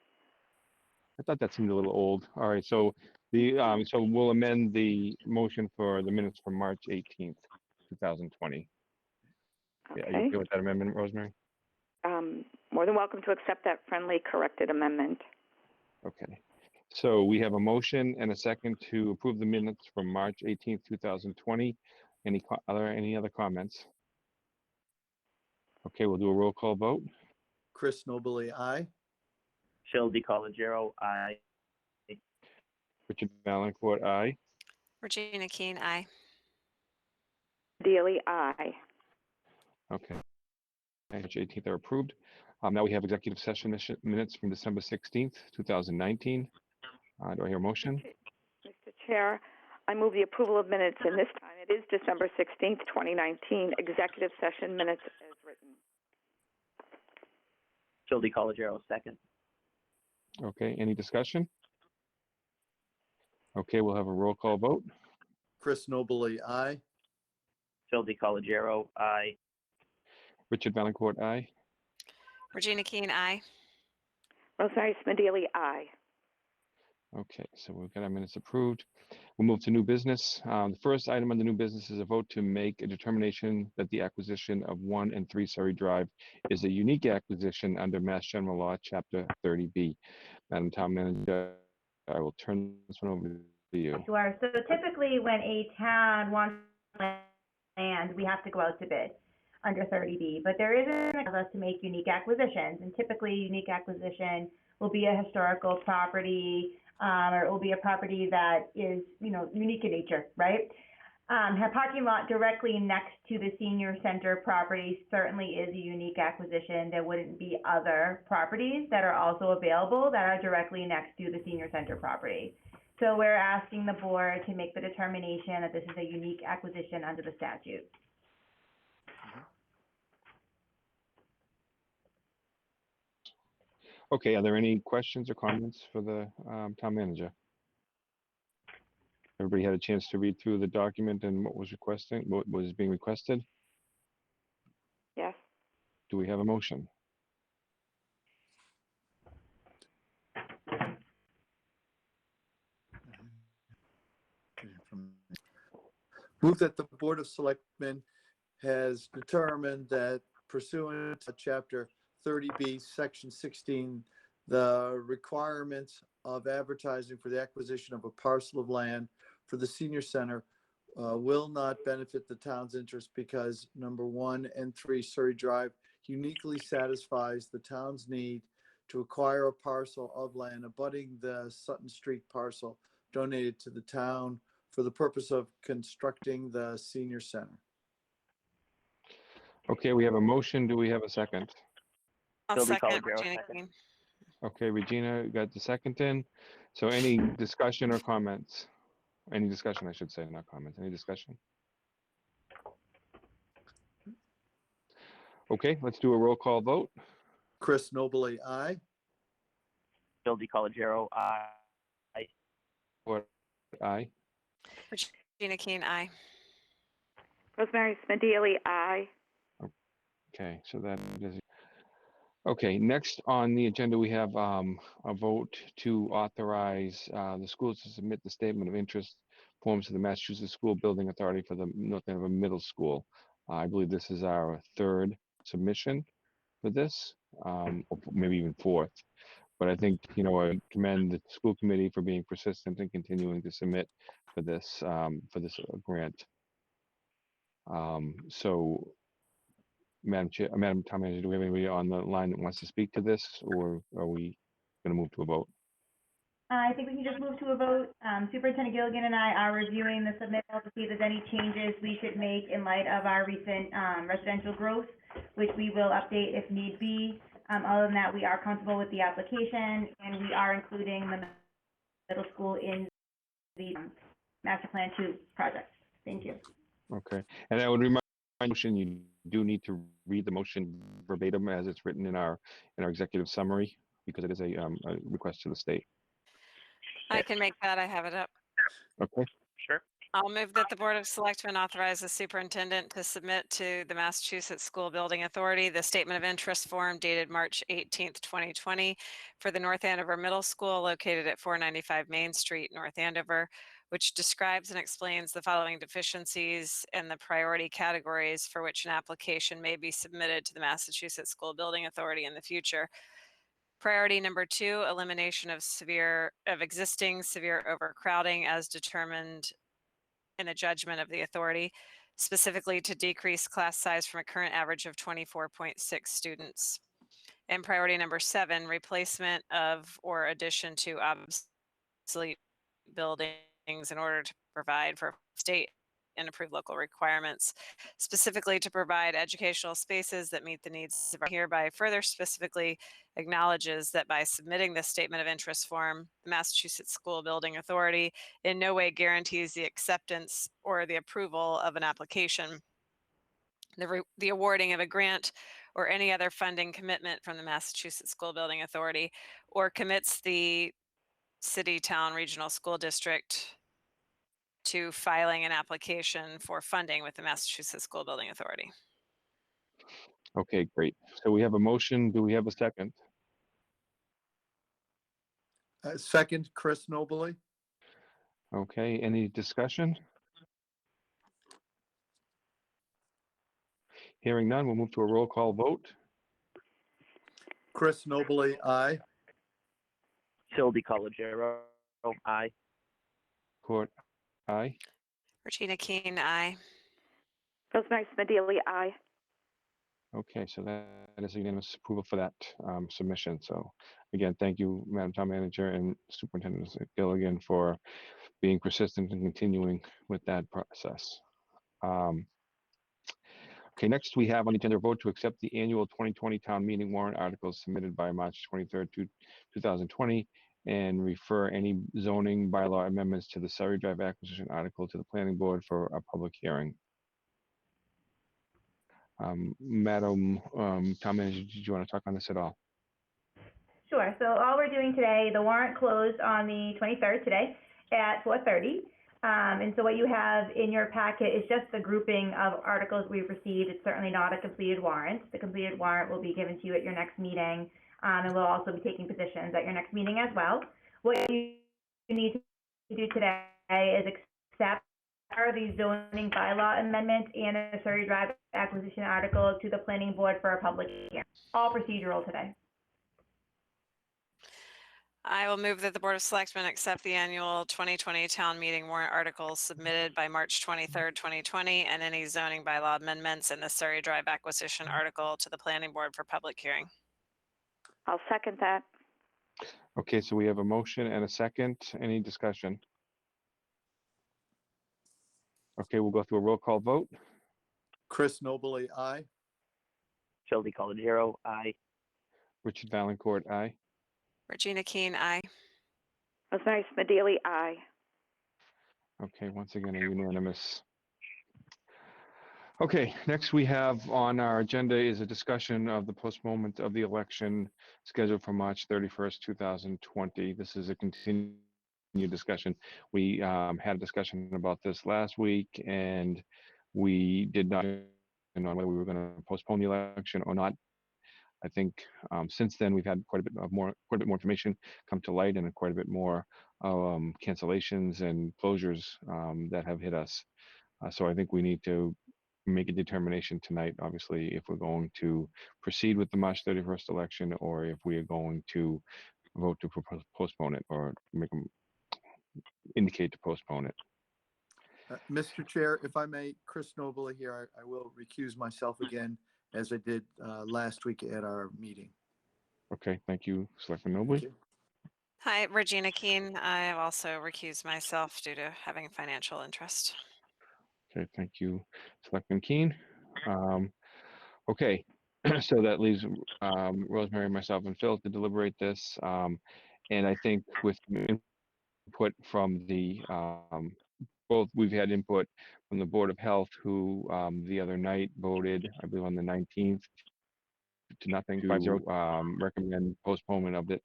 I thought that seemed a little old. All right, so so we'll amend the motion for the minutes from March 18th, 2020. Yeah, are you okay with that amendment, Rosemary? More than welcome to accept that friendly corrected amendment. Okay. So we have a motion and a second to approve the minutes from March 18th, 2020. Any other comments? Okay, we'll do a roll call vote. Chris Nobley, aye. Jill DeCalgero, aye. Richard Valencourt, aye. Regina Keen, aye. Dealey, aye. Okay. March 18th are approved. Now we have executive session minutes from December 16th, 2019. Do I hear a motion? Mr. Chair, I move the approval of minutes, and this time it is December 16th, 2019, executive session minutes as written. Jill DeCalgero, second. Okay, any discussion? Okay, we'll have a roll call vote. Chris Nobley, aye. Jill DeCalgero, aye. Richard Valencourt, aye. Regina Keen, aye. Rosemary Smedili, aye. Okay, so we've got our minutes approved. We'll move to new business. The first item on the new business is a vote to make a determination that the acquisition of 1 and 3 Surrey Drive is a unique acquisition under Mass General Law, Chapter 30B. Madam Town Manager, I will turn this one over to you. Sure. So typically when a town wants land, we have to go out to bid under 30B, but there isn't a process to make unique acquisitions, and typically unique acquisition will be a historical property, or it will be a property that is, unique in nature, right? A parking lot directly next to the senior center property certainly is a unique acquisition. There wouldn't be other properties that are also available that are directly next to the senior center property. So we're asking the board to make the determination that this is a unique acquisition under the statute. Okay, are there any questions or comments for the town manager? Everybody had a chance to read through the document and what was being requested? Yes. Do we have a motion? Move that the Board of Selectmen has determined that pursuant to Chapter 30B, Section 16, the requirements of advertising for the acquisition of a parcel of land for the senior center will not benefit the town's interest because number 1 and 3 Surrey Drive uniquely satisfies the town's need to acquire a parcel of land abutting the Sutton Street parcel donated to the town for the purpose of constructing the senior center. Okay, we have a motion. Do we have a second? I'll Jill second DeCalgero, Regina second. Keen. Okay, Regina got the second in. So any discussion or comments? Any discussion, I should say, not comments. Any discussion? Okay, let's do a roll call vote. Chris Nobley, aye. Jill DeCalgero, aye. What? Aye. Regina Keen, aye. Rosemary Smedili, aye. Okay, so that is, okay, next on the agenda, we have a vote to authorize the schools to submit the statement of interest forms to the Massachusetts School Building Authority for the North Andover Middle School. I believe this is our third submission for this, or maybe even fourth. But I think, you know, I commend the school committee for being persistent and continuing to submit for this grant. So, Madam Town Manager, do we have anybody on the line that wants to speak to this, or are we going to move to a vote? I think we can just move to a vote. Superintendent Gilligan and I are reviewing the submittal to see if there's any changes we should make in light of our recent residential growth, which we will update if need be. Other than that, we are comfortable with the application, and we are including the middle school in the Master Plan 2 project. Thank you. Okay, and I would remind motion, you do need to read the motion verbatim as it's written in our executive summary, because it is a request to the state. I can make that. I have it up. Okay. Sure. I'll move that the Board of Selectmen authorize the superintendent to submit to the Massachusetts School Building Authority the statement of interest form dated March 18th, 2020 for the North Andover Middle School located at 495 Main Street, North Andover, which describes and explains the following deficiencies and the priority categories for which an application may be submitted to the Massachusetts School Building Authority in the future. Priority number 2, elimination of existing severe overcrowding as determined in the judgment of the authority, specifically to decrease class size from a current average of 24.6 students. And priority number 7, replacement of or addition to obsolete buildings in order to provide for state and approved local requirements, specifically to provide educational spaces that meet the needs of hereby further specifically acknowledges that by submitting this statement of interest form, the Massachusetts School Building Authority in no way guarantees the acceptance or the approval of an application, the awarding of a grant or any other funding commitment from the Massachusetts School Building Authority, or commits the city, town, regional school district to filing an application for funding with the Massachusetts School Building Authority. Okay, great. So we have a motion. Do we have a second? Second, Chris Nobley. Okay, any discussion? Hearing none, we'll move to a roll call vote. Chris Nobley, aye. Phil DiColigiero, aye. Court, aye. Regina Keen, aye. Rosemary Smedili, aye. Okay, so that is unanimous approval for that submission. So again, thank you, Madam Town Manager and Superintendent Gilligan, for being persistent and continuing with that process. Okay, next we have on the agenda a vote to accept the annual 2020 town meeting warrant articles submitted by March 23rd, 2020, and refer any zoning bylaw amendments to the Surrey Drive acquisition article to the planning board for a public hearing. Madam Town Manager, did you want to talk on this at all? Sure. So all we're doing today, the warrant closed on the 23rd today at 4:30. And so what you have in your packet is just the grouping of articles we've received. It's certainly not a completed warrant. The completed warrant will be given to you at your next meeting, and we'll also be taking positions at your next meeting as well. What you need to do today is accept the zoning bylaw amendment and the Surrey Drive acquisition article to the planning board for a public hearing. All procedural today. I will move that the Board of Selectmen accept the annual 2020 town meeting warrant articles submitted by March 23rd, 2020, and any zoning bylaw amendments in the Surrey Drive acquisition article to the planning board for public hearing. I'll second that. Okay, so we have a motion and a second. Any discussion? Okay, we'll go through a roll call vote. Chris Nobley, aye. Phil DiColigiero, aye. Richard Valencourt, aye. Regina Keen, aye. Rosemary Smedili, aye. Okay, once again, a unanimous. Okay, next we have on our agenda is a discussion of the postponement of the election scheduled for March 31st, 2020. This is a continuation discussion. We had a discussion about this last week, and we did not know whether we were going to postpone the election or not. I think since then we've had quite a bit more information come to light, and quite a bit more cancellations and closures that have hit us. So I think we need to make a determination tonight, obviously, if we're going to proceed with the March 31st election, or if we are going to vote to postpone it, or indicate to postpone it. Mr. Chair, if I may, Chris Noble here, I will recuse myself again, as I did last week at our meeting. Okay, thank you, Selectman Thank Nobley. you. Hi, Regina Keen. I have also recused myself due to having financial interest. Okay, thank you, Selectman Keen. Okay, so that leaves Rosemary, myself, and Phil to deliberate this. And I think with input from the both, we've had input from the Board of Health, who the other night voted, I believe on the 19th, to nothing, 5-0, recommend postponement of it.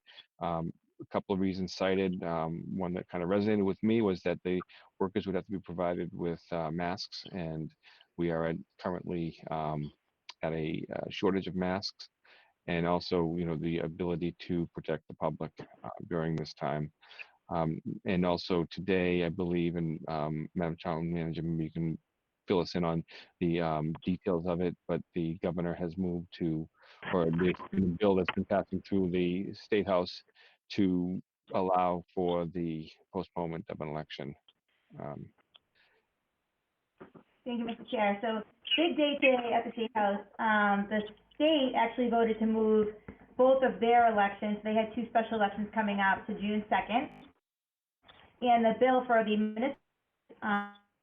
A couple of reasons cited. One that kind of resonated with me was that the workers would have to be provided with masks, and we are currently at a shortage of masks, and also, the ability to protect the public during this time. And also today, I believe, and Madam Town Manager, maybe you can fill us in on the details of it, but the governor has moved to, or the bill that's been passing through the State House to allow for the postponement of an election. Thank you, Mr. Chair. So big day today at the State House. The state actually voted to move both of their elections. They had two special elections coming up to June 2nd. And the bill for the minister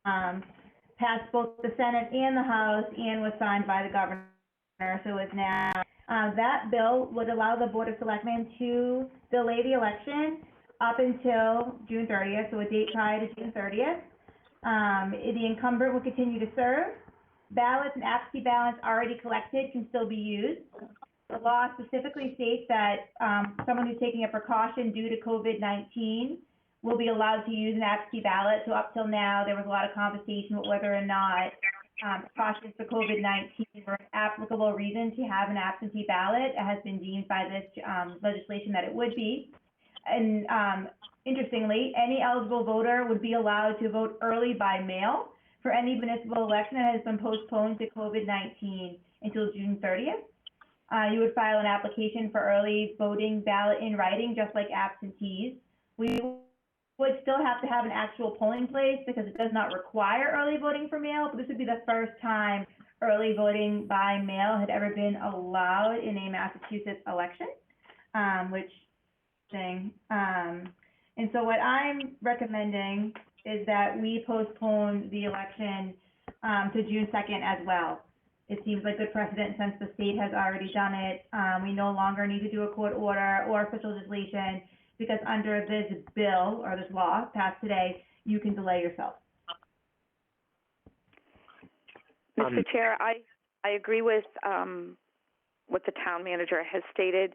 passed both the Senate and the House and was signed by the governor. So it's now, that bill would allow the Board of Selectmen to delay the election up until June 30th, so a date prior to June 30th. The incumbent will continue to serve. Ballots and absentee ballots already collected can still be used. The law specifically states that someone who's taking a precaution due to COVID-19 will be allowed to use an absentee ballot. So up till now, there was a lot of conversation about whether or not precautions for COVID-19 were an applicable reason to have an absentee ballot. It has been deemed by this legislation that it would be. And interestingly, any eligible voter would be allowed to vote early by mail for any municipal election that has been postponed to COVID-19 until June 30th. You would file an application for early voting ballot in writing, just like absentees. We would still have to have an actual polling place because it does not require early voting for mail, but this would be the first time early voting by mail had ever been allowed in a Massachusetts election, and so what I'm recommending is that we postpone the election to June 2nd as well. It seems like good precedent since the state has already done it. We no longer need to do a court order or official legislation, because under this bill or this law passed today, you can delay yourself. Mr. Chair, I agree with what the town manager has stated.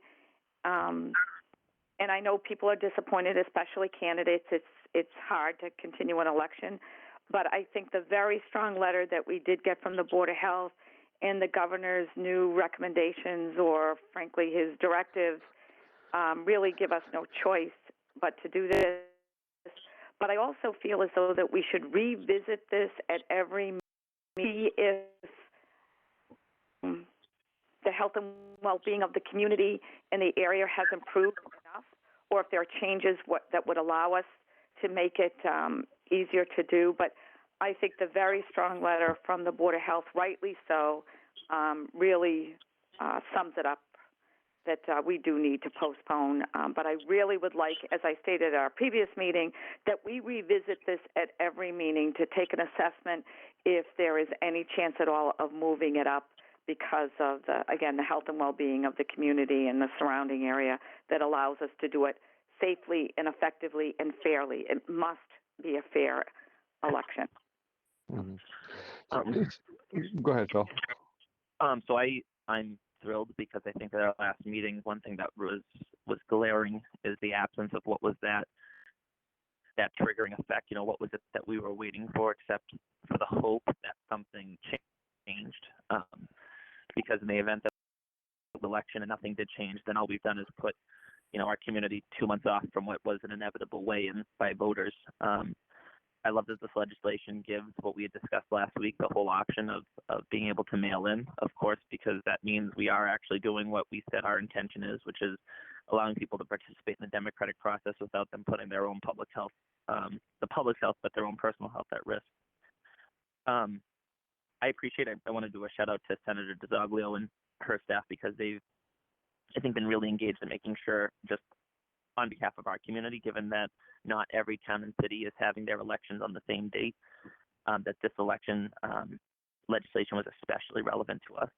And I know people are disappointed, especially candidates. It's hard to continue an election. But I think the very strong letter that we did get from the Board of Health and the governor's new recommendations, or frankly his directives, really give us no choice but to do this. But I also feel as though that we should revisit this at every meeting if the health and well-being of the community in the area has improved enough, or if there are changes that would allow us to make it easier to do. But I think the very strong letter from the Board of Health, rightly so, really sums it up, that we do need to postpone. But I really would like, as I stated at our previous meeting, that we revisit this at every meeting to take an assessment if there is any chance at all of moving it up, because of, the health and well-being of the community and the surrounding area, that allows us to do it safely and effectively and fairly. It must be a fair election. Mm-hmm. Go ahead, Phil. So I'm thrilled, because I think at our last meeting, one thing that was glaring is the absence of what was that that triggering effect. You know, what was it that we were waiting for, except for the hope that something changed? Because in the event that the election and nothing did change, then all we've done is put, you know, our community 2 months off from what was an inevitable weigh-in by voters. I love that this legislation gives what we had discussed last week, the whole option of being able to mail in, of course, because that means we are actually doing what we said our intention is, which is allowing people to participate in the democratic process without them putting their own public health, the public's health, but their own personal health at risk. I appreciate it. I want to do a shout out to Senator DeZoglio and her staff because they've, I think, been really engaged in making sure, just on behalf of our community, given that not every town and city is having their elections on the same date, that this election legislation was especially relevant to us.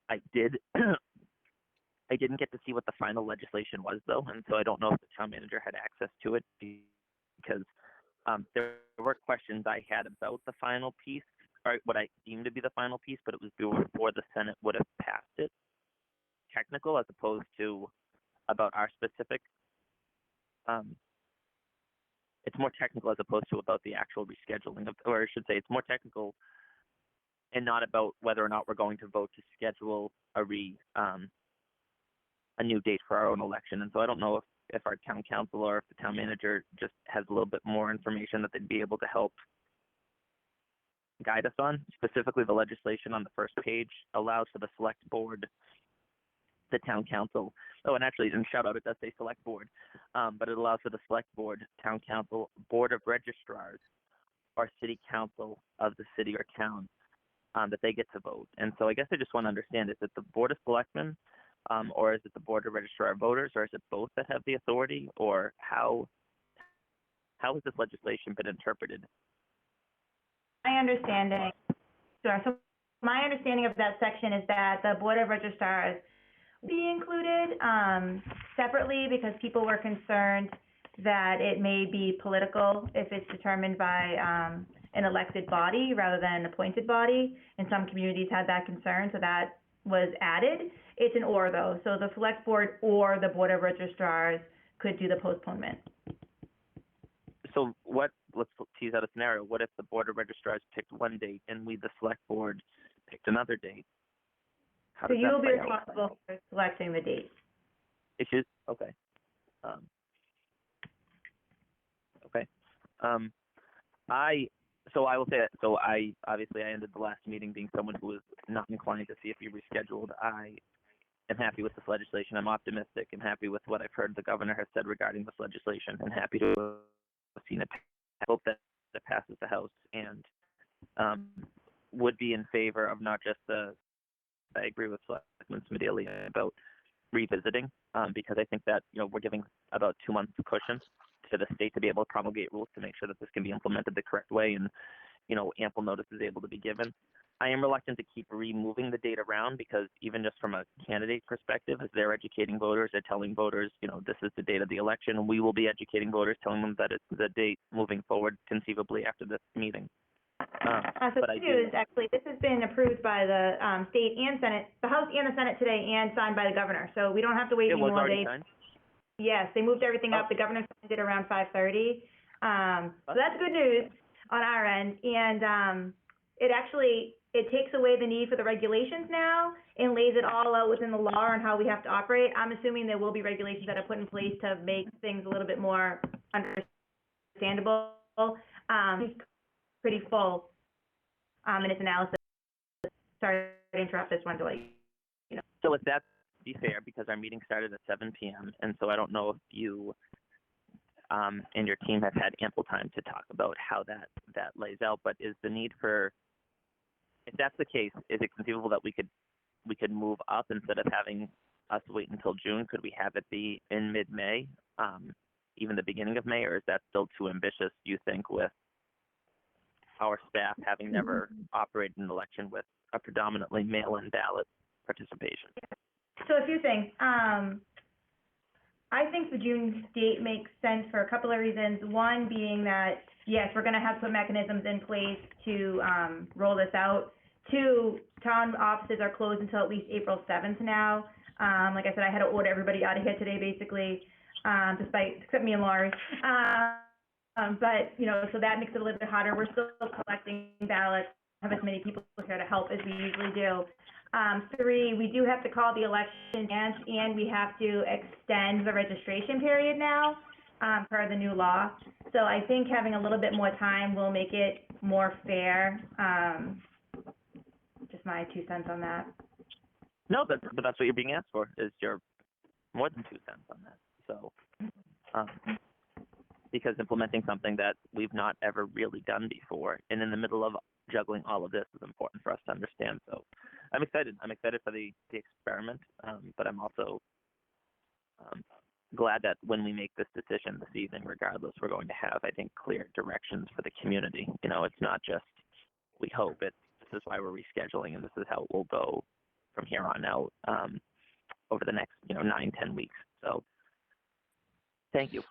I didn't get to see what the final legislation was, though, and so I don't know if the town manager had access to it because there were questions I had about the final piece, or what I deemed to be the final piece, but it was before the Senate would have passed it, technical, as opposed to about our specific. It's more technical as opposed to about the actual rescheduling of, or I should say, it's more technical and not about whether or not we're going to vote to schedule a new date for our own election. And so I don't know if our town council or if the town manager just has a little bit more information that they'd be able to help guide us on. Specifically, the legislation on the first page allows for the select board, the town council. Oh, and actually, in shout out, it does say select board, but it allows for the select board, town council, board of registrars, or city council of the city or town that they get to vote. And so I guess I just want to understand, is it the board of selectmen, or is it the board of registrar voters, or is it both that have the authority, or how has this legislation been interpreted? My understanding, sure. So my understanding of that section is that the board of registrars be included separately because people were concerned that it may be political if it's determined by an elected body rather than an appointed body, and some communities had that concern, so that was added. It's an or, though, so the select board or the board of registrars could do the postponement. So let's tease out a scenario. What if the board of registrars picked one date and we, the select board, picked another date? So you'll be responsible for selecting the date. Issues? Okay. Okay. I will say that. So I ended the last meeting being someone who was not inclined to see if you rescheduled. I am happy with this legislation. I'm optimistic. I'm happy with what I've heard the governor has said regarding this legislation. I'm happy to have seen it. I hope that it passes the House and would be in favor of not just the. I agree with Selectman Smedili about revisiting because I think that we're giving about 2 months cushion to the state to be able to promulgate rules to make sure that this can be implemented the correct way and ample notice is able to be given. I am reluctant to keep removing the date around because even just from a candidate perspective, as they're educating voters, they're telling voters, this is the date of the election, and we will be educating voters, telling them that it's the date moving forward conceivably after this meeting. So good news, actually, this has been approved by the state and Senate, the House and the Senate today, and signed by the governor. So we don't have to wait any more days. Yes, they moved everything up. The governor signed it around 5:30. So that's good news on our end. And it takes away the need for the regulations now and lays it all out within the law on how we have to operate. I'm assuming there will be regulations that are put in place to make things a little bit more understandable. Pretty full in its analysis. Sorry to interrupt this one to So if that's be fair, because our meeting started at 7 p.m., and so I don't know if you and your team have had ample time to talk about how that lays out, but is the need for, if that's the case, is it conceivable that we could move up instead of having us wait until June? Could we have it be in mid-May, even the beginning of May, or is that still too ambitious, do you think, with our staff having never operated an election with a predominantly mail-in ballot participation? So a few things. I think the June date makes sense for a couple of reasons. One being that, yes, we're going to have to put mechanisms in place to roll this out. Two, town offices are closed until at least April 7th now. Like I said, I had to order everybody out of here today, basically, except me and Laurie. But, you know, so that makes it a little bit harder. We're still collecting ballots, have as many people here to help as we usually do. 3, we do have to call the election and we have to extend the registration period now, per the new law. So I think having a little bit more time will make it more fair. Just my 2 cents on that. No, but that's what you're being asked for, is your more than 2 cents on that. So, because implementing something that we've not ever really done before, and in the middle of juggling all of this, is important for us to understand. So, I'm excited. I'm excited for the experiment, but I'm also glad that when we make this decision this evening, regardless, we're going to have, I think, clear directions for the community. You know, it's not just we hope. This is why we're rescheduling, and this is how it will go from here on out over the next, 9-10 weeks. So, thank you.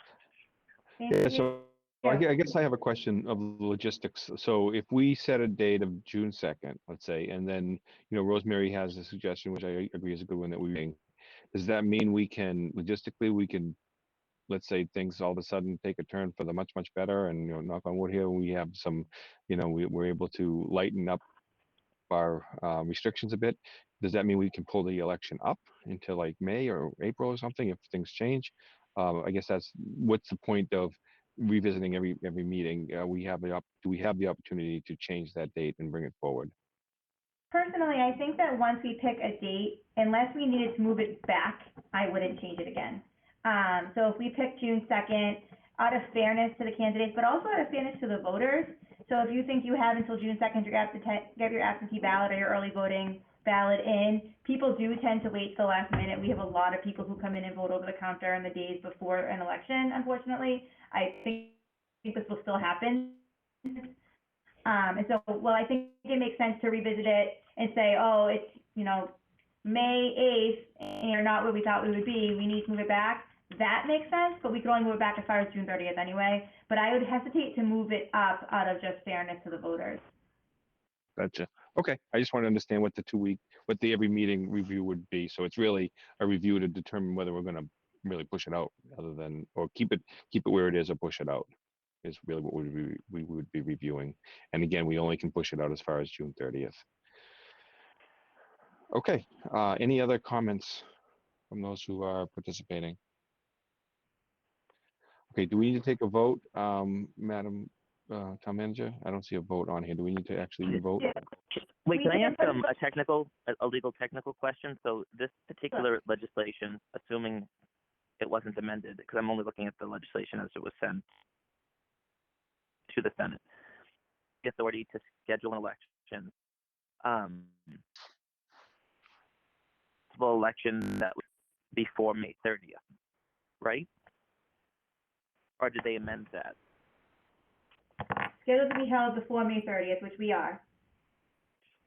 Yeah, so I guess I have a question of logistics. So if we set a date of June 2nd, let's say, and then, Rosemary has a suggestion, which I agree is a good one, that does that mean we can, logistically, let's say things all of a sudden take a turn for the much, much better, and, knock on wood here, we have some, we're able to lighten up our restrictions a bit. Does that mean we can pull the election up into like May or April or something if things change? I guess what's the point of revisiting every meeting? Do we have the opportunity to change that date and bring it forward? Personally, I think that once we pick a date, unless we needed to move it back, I wouldn't change it again. So if we pick June 2nd, out of fairness to the candidates, but also out of fairness to the voters. So if you think you have until June 2nd to get your absentee ballot or your early voting ballot in, people do tend to wait till the last minute. We have a lot of people who come in and vote over the counter in the days before an election, unfortunately. I think this will still happen. And so, I think it makes sense to revisit it and say, oh, it's, May 8th, and you're not where we thought we would be. We need to move it back. That makes sense, but we can only move it back as far as June 30th anyway. But I would hesitate to move it up out of just fairness to the voters. Gotcha. Okay. I just want to understand what the every meeting review would be. So it's really a review to determine whether we're going to really push it out or keep it where it is or push it out is really what we would be reviewing. And again, we only can push it out as far as June 30th. Okay. Any other comments from those who are participating? Okay. Do we need to take a vote, Madam Town Manager? I don't see a vote on here. Do we need to actually vote? Wait, can I ask a legal technical question? So this particular legislation, assuming it wasn't amended, because I'm only looking at the legislation as it was sent to the Senate, the authority to schedule an election, election that was before May 30th, right? Or did they amend that? Scheduled to be held before May 30th, which we are.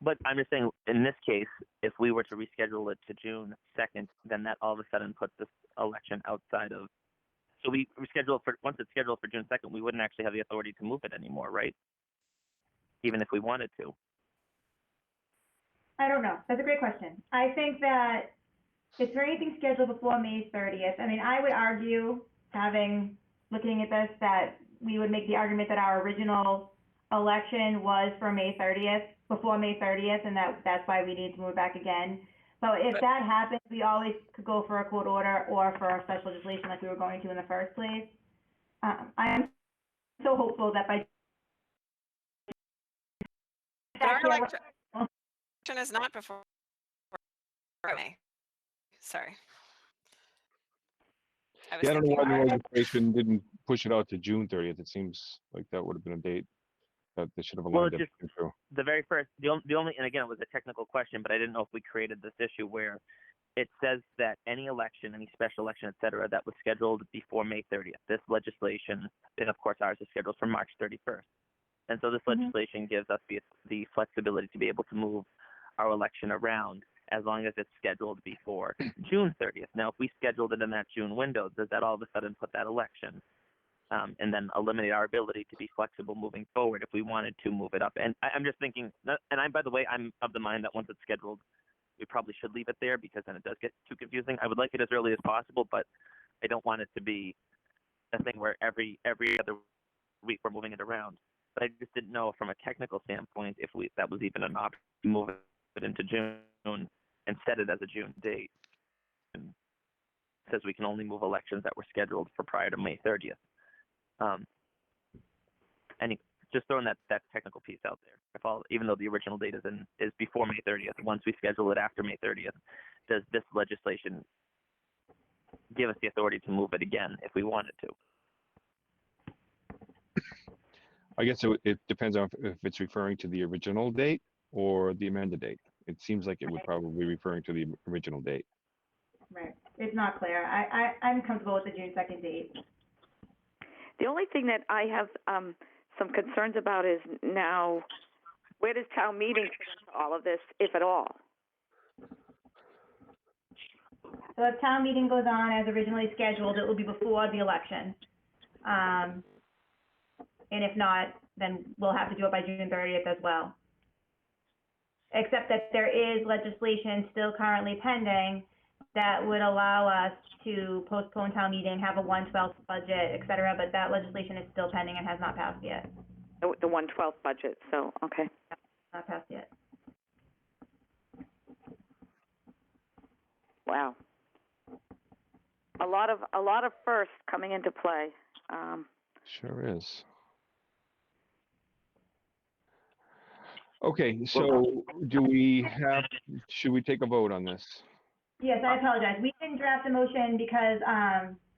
But I'm just saying, in this case, if we were to reschedule it to June 2nd, then that all of a sudden puts this election outside of. So we reschedule it once it's scheduled for June 2nd, we wouldn't actually have the authority to move it anymore, right? Even if we wanted to. I don't know. That's a great question. I think that if there anything scheduled before May 30th, I mean, I would argue, looking at this, that we would make the argument that our original election was for May 30th, before May 30th, and that's why we need to move it back again. So if that happens, we always could go for a court order or for a special legislation like we were going to in the first place. I'm so hopeful that by But our election is not before May. Sorry. Yeah, I don't know why the legislation didn't push it out to June 30th. It seems like that would have been a date that they should have aligned it to. The very first, the only, and again, it was a technical question, but I didn't know if we created this issue where it says that any election, any special election, et cetera, that was scheduled before May 30th. This legislation, and of course ours is scheduled for March 31st. And so this legislation gives us the flexibility to be able to move our election around as long as it's scheduled before June 30th. Now, if we scheduled it in that June window, does that all of a sudden put that election and then eliminate our ability to be flexible moving forward if we wanted to move it up? And I'm just thinking, and by the way, I'm of the mind that once it's scheduled, we probably should leave it there because then it does get too confusing. I would like it as early as possible, but I don't want it to be a thing where every other week we're moving it around. But I just didn't know from a technical standpoint if that was even an option to move it into June and set it as a June date. And it says we can only move elections that were scheduled for prior to May 30th. And just throwing that technical piece out there. Even though the original date is before May 30th, once we schedule it after May 30th, does this legislation give us the authority to move it again if we wanted to? I guess it depends on if it's referring to the original date or the amended date. It seems like it would probably be referring to the original date. Right. It's not clear. I'm comfortable with the June 2nd date. The only thing that I have some concerns about is now, where does town meeting fit into all of this, if at all? So if town meeting goes on as originally scheduled, it will be before the election. And if not, then we'll have to do it by June 30th as well. Except that there is legislation still currently pending that would allow us to postpone town meeting, have a 1/12 budget, et cetera, but that legislation is still pending and has not passed yet. The 1/12 budget, so, okay. Not passed yet. Wow. A lot of firsts coming into play. Sure is. Okay, so should we take a vote on this? Yes, I apologize. We didn't draft a motion because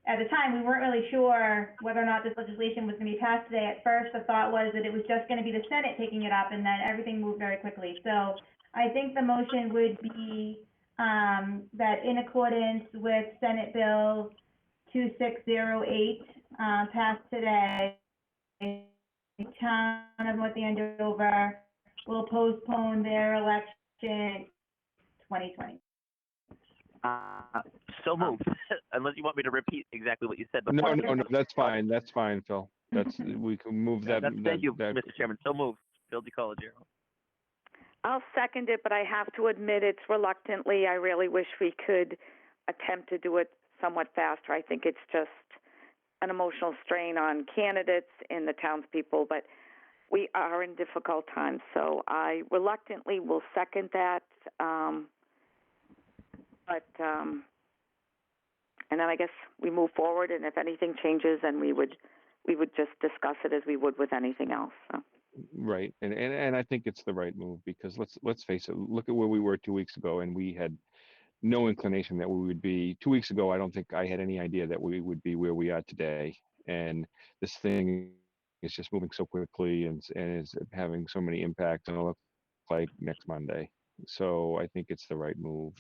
at the time we weren't really sure whether or not this legislation was going to be passed today. At first, the thought was that it was just going to be the Senate taking it up, and then everything moved very quickly. So I think the motion would be that in accordance with Senate Bill 2608 passed today, the town of North Andover will postpone their election 2020. So moved. Unless you want me to repeat exactly what you said No, before. that's fine. That's fine, Phil. We can move that. Thank you, Mr. Chairman. So moved. Phil DiColagero. I'll second it, but I have to admit it's reluctantly. I really wish we could attempt to do it somewhat faster. I think it's just an emotional strain on candidates and the townspeople, but we are in difficult times, so I reluctantly will second that. And then I guess we move forward, and if anything changes, then we would just discuss it as we would with anything else. So. Right, and I think it's the right move because let's face it. Look at where we were 2 weeks ago, and we had no inclination that we would be. 2 weeks ago, I don't think I had any idea that we would be where we are today. And this thing is just moving so quickly and is having so many impacts, and it'll look like next Monday. So I think it's the right move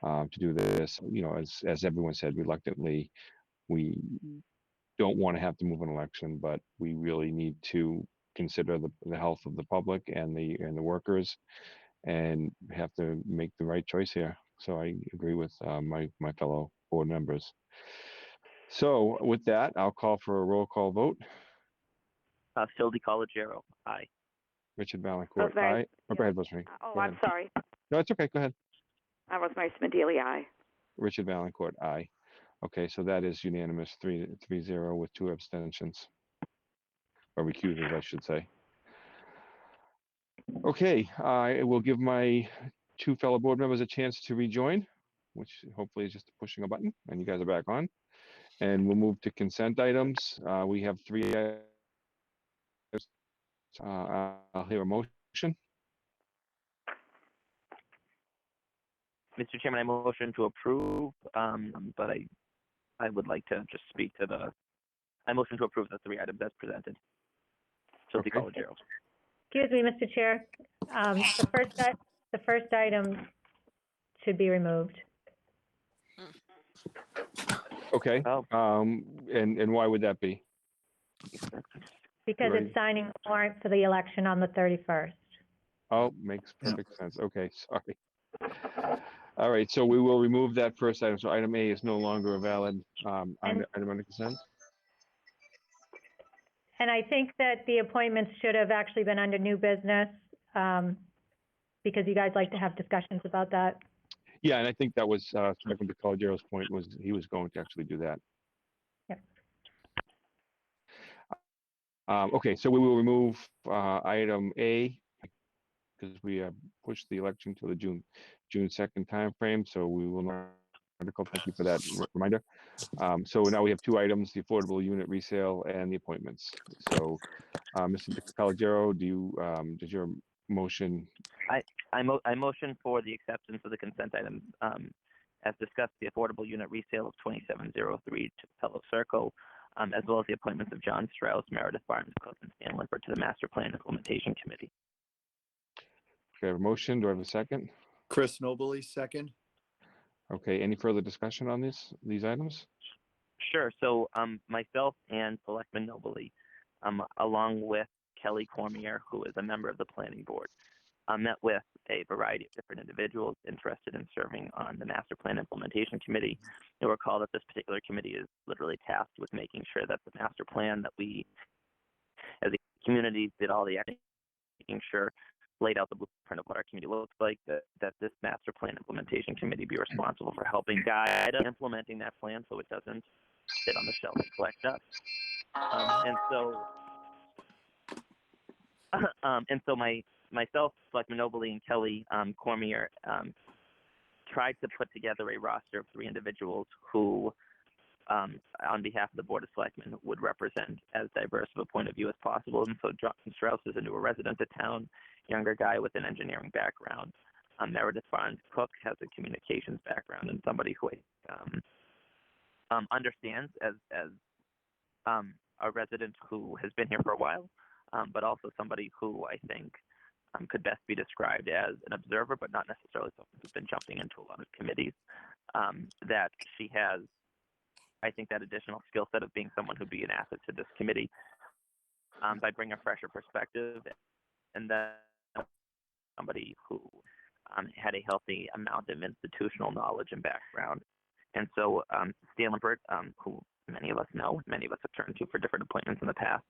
to do this. You know, as everyone said, reluctantly, we don't want to have to move an election, but we really need to consider the health of the public and the workers, and have to make the right choice here. So I agree with my fellow board members. So with that, I'll call for a roll call vote. Phil DiColagero, aye. Richard Valancourt, aye. Oh, go ahead, Rosemary. Go I'm ahead. sorry. No, it's okay. Go ahead. Rosemary Smedili, aye. Richard Valancourt, aye. Okay, so that is unanimous, 3-0 with 2 abstentions. Or recusals, I should say. Okay, I will give my 2 fellow board members a chance to rejoin, which hopefully is just pushing a button, and you guys are back on. And we'll move to consent items. We have 3 items. I'll hear a motion. Mr. Chairman, I motion to approve, but I would like to just speak to I motion to approve the 3 items as presented. Phil Okay. DiColagero. Excuse me, Mr. Chair. The first item should be removed. Okay. Oh. And why would that be? Because Right. it's signing the warrant for the election on the 31st. Oh, makes perfect sense. Okay, sorry. All right, so we will remove that first item. So item A is no longer a valid item under consent. And I think that the appointments should have actually been under new business, because you guys like to have discussions about that. Yeah, and I think that was Selectman DiColagero's point, was he was going to actually do that. Yep. Okay, so we will remove item A because we pushed the election to the June 2nd timeframe. So we will not article. Thank you for that reminder. So now we have two items: the affordable unit resale and the appointments. So, Mr. DiColigiero, does your motion? I motion for the acceptance of the consent items as discussed, the affordable unit resale of 2703 to Pello Circle, as well as the appointments of John Strauss, Meredith Barnes, Cook, and Stan Lippert to the Master Plan Implementation Committee. Okay, I have a motion. Do I have a second? Chris Nobley, second. Okay, any further discussion on these items? Sure. So myself and Selectman Nobley, along with Kelly Cormier, who is a member of the planning board, met with a variety of different individuals interested in serving on the Master Plan Implementation Committee. You'll recall that this particular committee is literally tasked with making sure that the master plan that we, as a community, did all the acting, making sure laid out the blueprint of what our community looks like, that this Master Plan Implementation Committee be responsible for helping guide us implementing that plan so it doesn't sit on the shelf and collect dust. And so myself, Selectman Nobley, and Kelly Cormier tried to put together a roster of 3 individuals who, on behalf of the Board of Selectmen, would represent as diverse of a point of view as possible. And so John Strauss is a newer resident of town, younger guy with an engineering background. Meredith Barnes Cook has a communications background and somebody who understands as a resident who has been here for a while, but also somebody who I think could best be described as an observer, but not necessarily someone who's been jumping into a lot of committees. That she has, I think, that additional skill set of being someone who'd be an asset to this committee by bringing a fresher perspective, and then somebody who had a healthy amount of institutional knowledge and background. And so Stan Lippert, who many of us know, many of us have turned to for different appointments in the past,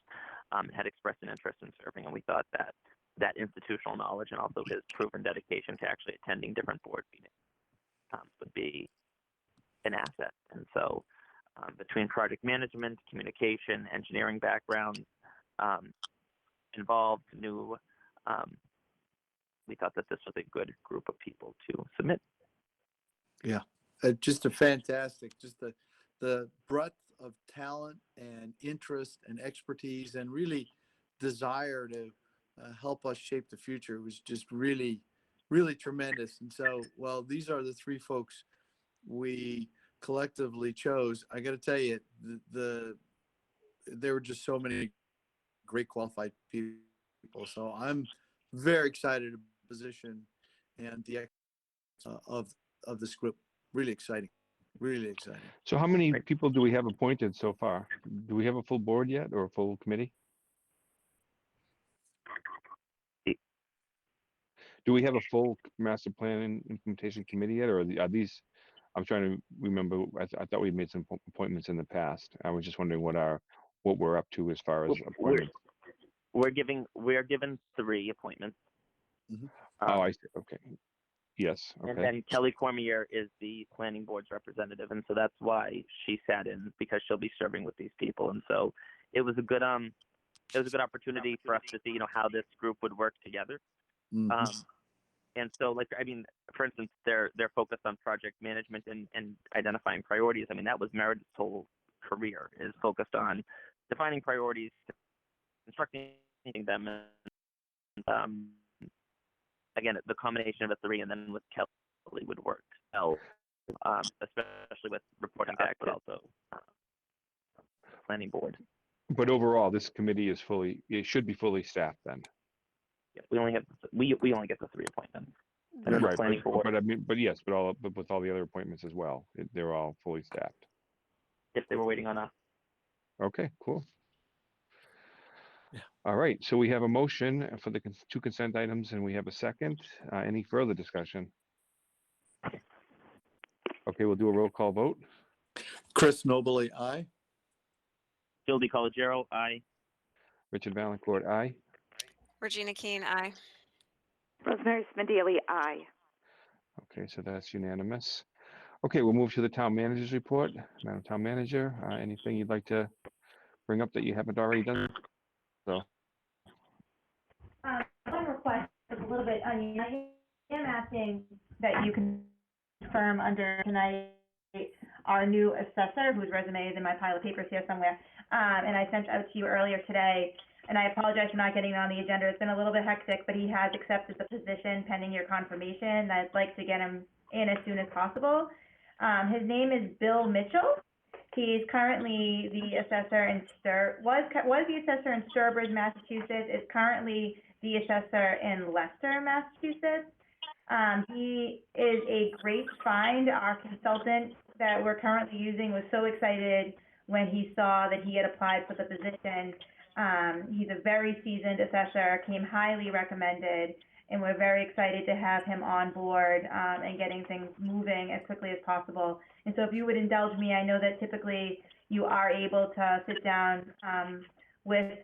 had expressed an interest in serving, and we thought that institutional knowledge and also his proven dedication to actually attending different board meetings would be an asset. And so between project management, communication, engineering backgrounds, involved, new, we thought that this was a good group of people to submit. Yeah, just a fantastic, just the breadth of talent and interest and expertise and really desire to help us shape the future was just really, really tremendous. And so, well, these are the 3 folks we collectively chose. I got to tell you, there were just so many great qualified people. So I'm very excited to position and the of this group. Really exciting. Really exciting. So how many people do we have appointed so far? Do we have a full board yet or a full committee? Do we have a full master plan implementation committee yet, or are these? I'm trying to remember. I thought we made some appointments in the past. I was just wondering what we're up to as far as appointments. We're given 3 appointments. Mm-hmm. Oh, I see. Okay. Yes. Okay. And then Kelly Cormier is the planning board's representative, and so that's why she sat in, because she'll be serving with these people. And so it was a good opportunity for us to see, how this group would work together. Mm-hmm. And so, for instance, they're focused on project management and identifying priorities. I mean, that was Meredith's whole career, is focused on defining priorities, constructing them, and again, the combination of the 3, and then with Kelly would work well, especially with reporting back, but also planning board. But overall, this committee it should be fully staffed then. Yeah, we only get the 3 appointments. And then the Right, planning board, but yes, but with all the other appointments as well, they're all fully staffed. if they were waiting on us. Okay, cool. Yeah. All right, so we have a motion for the 2 consent items, and we have a second. Any further discussion? Okay, we'll do a roll call vote. Chris Nobley, aye. Phil DiColigiero, aye. Richard Valancourt, aye. Regina Keen, aye. Rosemary Smedili, aye. Okay, so that's unanimous. Okay, we'll move to the town manager's report. Madam Town Manager, anything you'd like to bring up that you haven't already done? I am asking that you confirm under tonight our new assessor, whose resume is in my pile of papers here somewhere. And I sent out to you earlier today, and I apologize for not getting it on the agenda. It's been a little bit hectic, but he has accepted the position pending your confirmation. I'd like to get him in as soon as possible. His name is Bill Mitchell. He's currently the assessor in was the assessor in Sturbridge, Massachusetts, is currently the assessor in Leicester, Massachusetts. He is a great find. Our consultant that we're currently using was so excited when he saw that he had applied for the position. He's a very seasoned assessor, came highly recommended, and we're very excited to have him on board and getting things moving as quickly as possible. And so if you would indulge me, I know that typically you are able to sit down with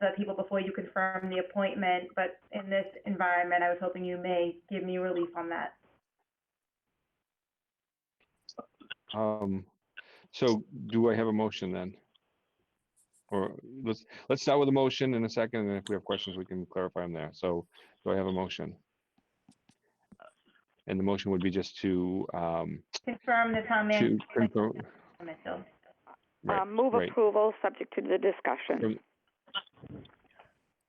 the people before you confirm the appointment, but in this environment, I was hoping you may give me relief on that. So do I have a motion then? Or let's start with a motion in a second, and if we have questions, we can clarify them there. So do I have a motion? And the motion would be just to Confirm the town manager. confirm. Right, Move right. approval, subject to the discussion.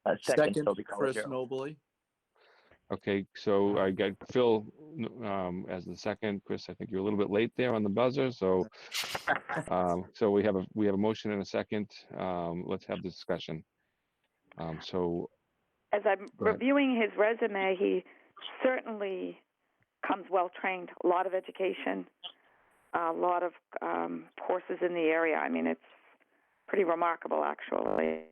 Second, Second, Toby Chris Colangelo. Nobley. Okay, so I got Phil as the second. Chris, I think you're a little bit late there on the buzzer, so so we have a motion and a second. Let's have the discussion. So As I'm go ahead. reviewing his resume, he certainly comes well trained, a lot of education, a lot of courses in the area. I mean, it's pretty remarkable, actually.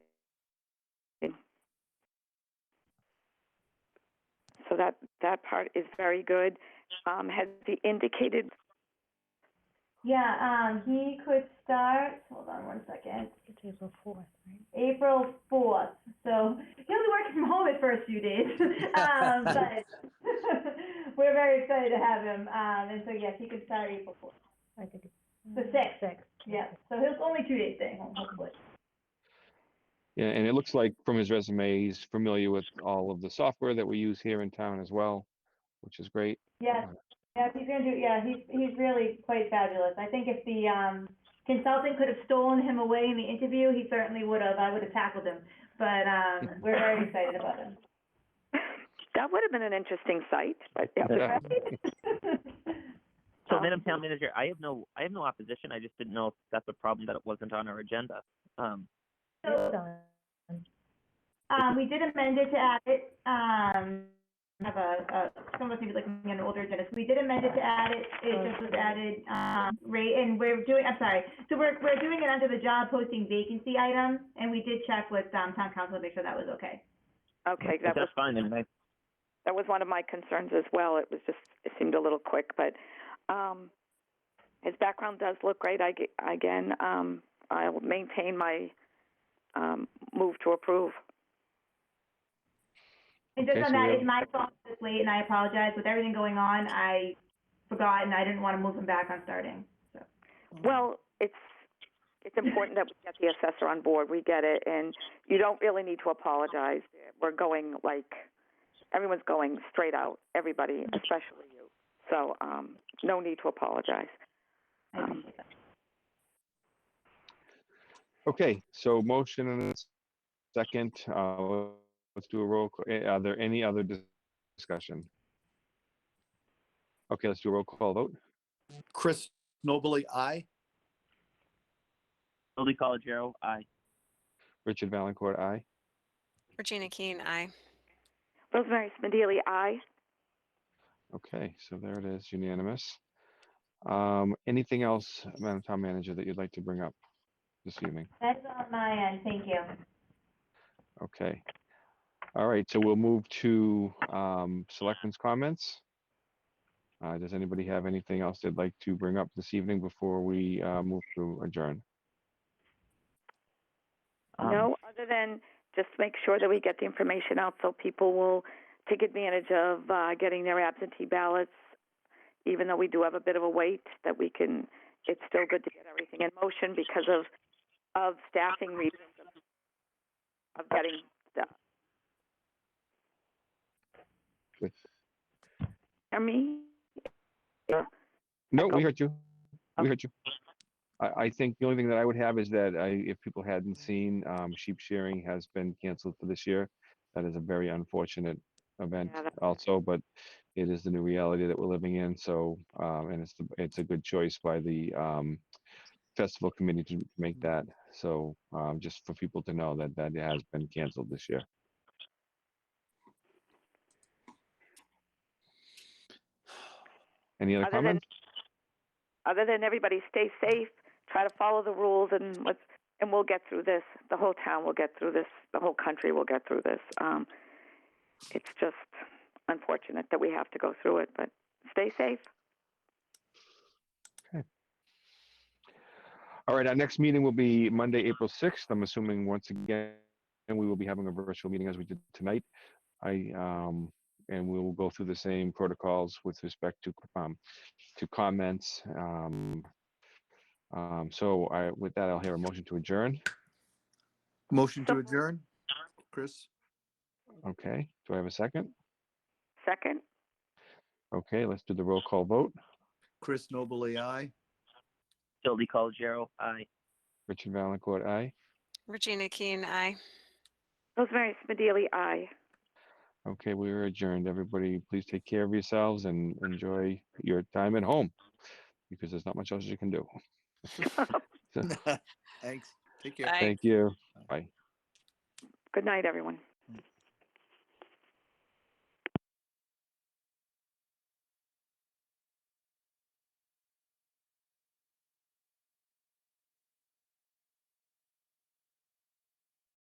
So that part is very good. Has he indicated? Yeah, he could start, hold on one second. It's April 4th, right? April 4th. So he'll be working from home the first few days. But we're very excited to have him. And so, yes, he could start April 4th. I think it's The 6th. 6th. Yeah, so he'll only 2 days staying home, hopefully. Yeah, and it looks like from his resume, he's familiar with all of the software that we use here in town as well, which is great. Yeah, he's gonna do, he's really quite fabulous. I think if the consultant could have stolen him away in the interview, he certainly would have. I would have tackled him. But we're very excited about him. That would have been an interesting sight. But yeah. Yeah. So, Madam Town Manager, I have no opposition. I just didn't know if that's a problem that it wasn't on our agenda. We did amend it to add it. Have some of us maybe looking at an older agenda. So we did amend it to add it. It just was added rate, and we're doing. I'm sorry. So we're doing it under the job posting vacancy item, and we did check with town council to make sure that was okay. Okay, That's fine. And that was one of my concerns as well. It seemed a little quick, but his background does look great. I'll maintain my move to approve. And just Okay, on so that, we have- it's my fault this late, and I apologize. With everything going on, I forgot, and I didn't want to move him back on starting. So. Well, it's important that we get the assessor on board. We get it, and you don't really need to apologize. We're going everyone's going straight out, everybody, especially you. So no need to apologize. I appreciate that. Okay, so motion and a second. Let's do a roll call. Are there any other discussion? Okay, let's do a roll call vote. Chris Nobley, aye. Toby Colangelo, aye. Richard Valencourt, aye. Regina Keen, aye. Rosemary Smedili, aye. Okay, so there it is, unanimous. Anything else, Madam Town Manager, that you'd like to bring up this evening? That's on my end. Thank you. Okay. All right, so we'll move to Selectmen's comments. Does anybody have anything else they'd like to bring up this evening before we move to adjourn? No, other than just make sure that we get the information out so people will take advantage of getting their absentee ballots, even though we do have a bit of a wait, that we can, it's still good to get everything in motion because of staffing reasons of getting stuff. Good. Me? No, Echo. we heard you. We heard you. I think the only thing that I would have is that if people hadn't seen, sheep shearing has been canceled for this year. That is a very unfortunate event Yeah, also, but it is the new reality that we're living in. So, and it's a good choice by the festival committee to make that. So, just for people to know that that has been canceled this year. Any other Other than- comments? Other than everybody stay safe, try to follow the rules, and we'll get through this. The whole town will get through this. The whole country will get through this. It's just unfortunate that we have to go through it, but stay safe. Okay. All right, our next meeting will be Monday, April 6th. I'm assuming once again, we will be having a virtual meeting as we did tonight. And we will go through the same protocols with respect to comments. So with that, I'll hear a motion to adjourn. Motion to adjourn, Chris? Okay, do I have a second? Second, Okay, let's do the roll call vote. Chris Nobley, aye. Jody Colgero, aye. Richard Valancourt, aye. Regina Keen, aye. Rosemary Smedili, aye. Okay, we are adjourned. Everybody, please take care of yourselves and enjoy your time at home because there's not much else you can do. So, Thanks. Take care. Bye. thank you. Bye. Good night, everyone.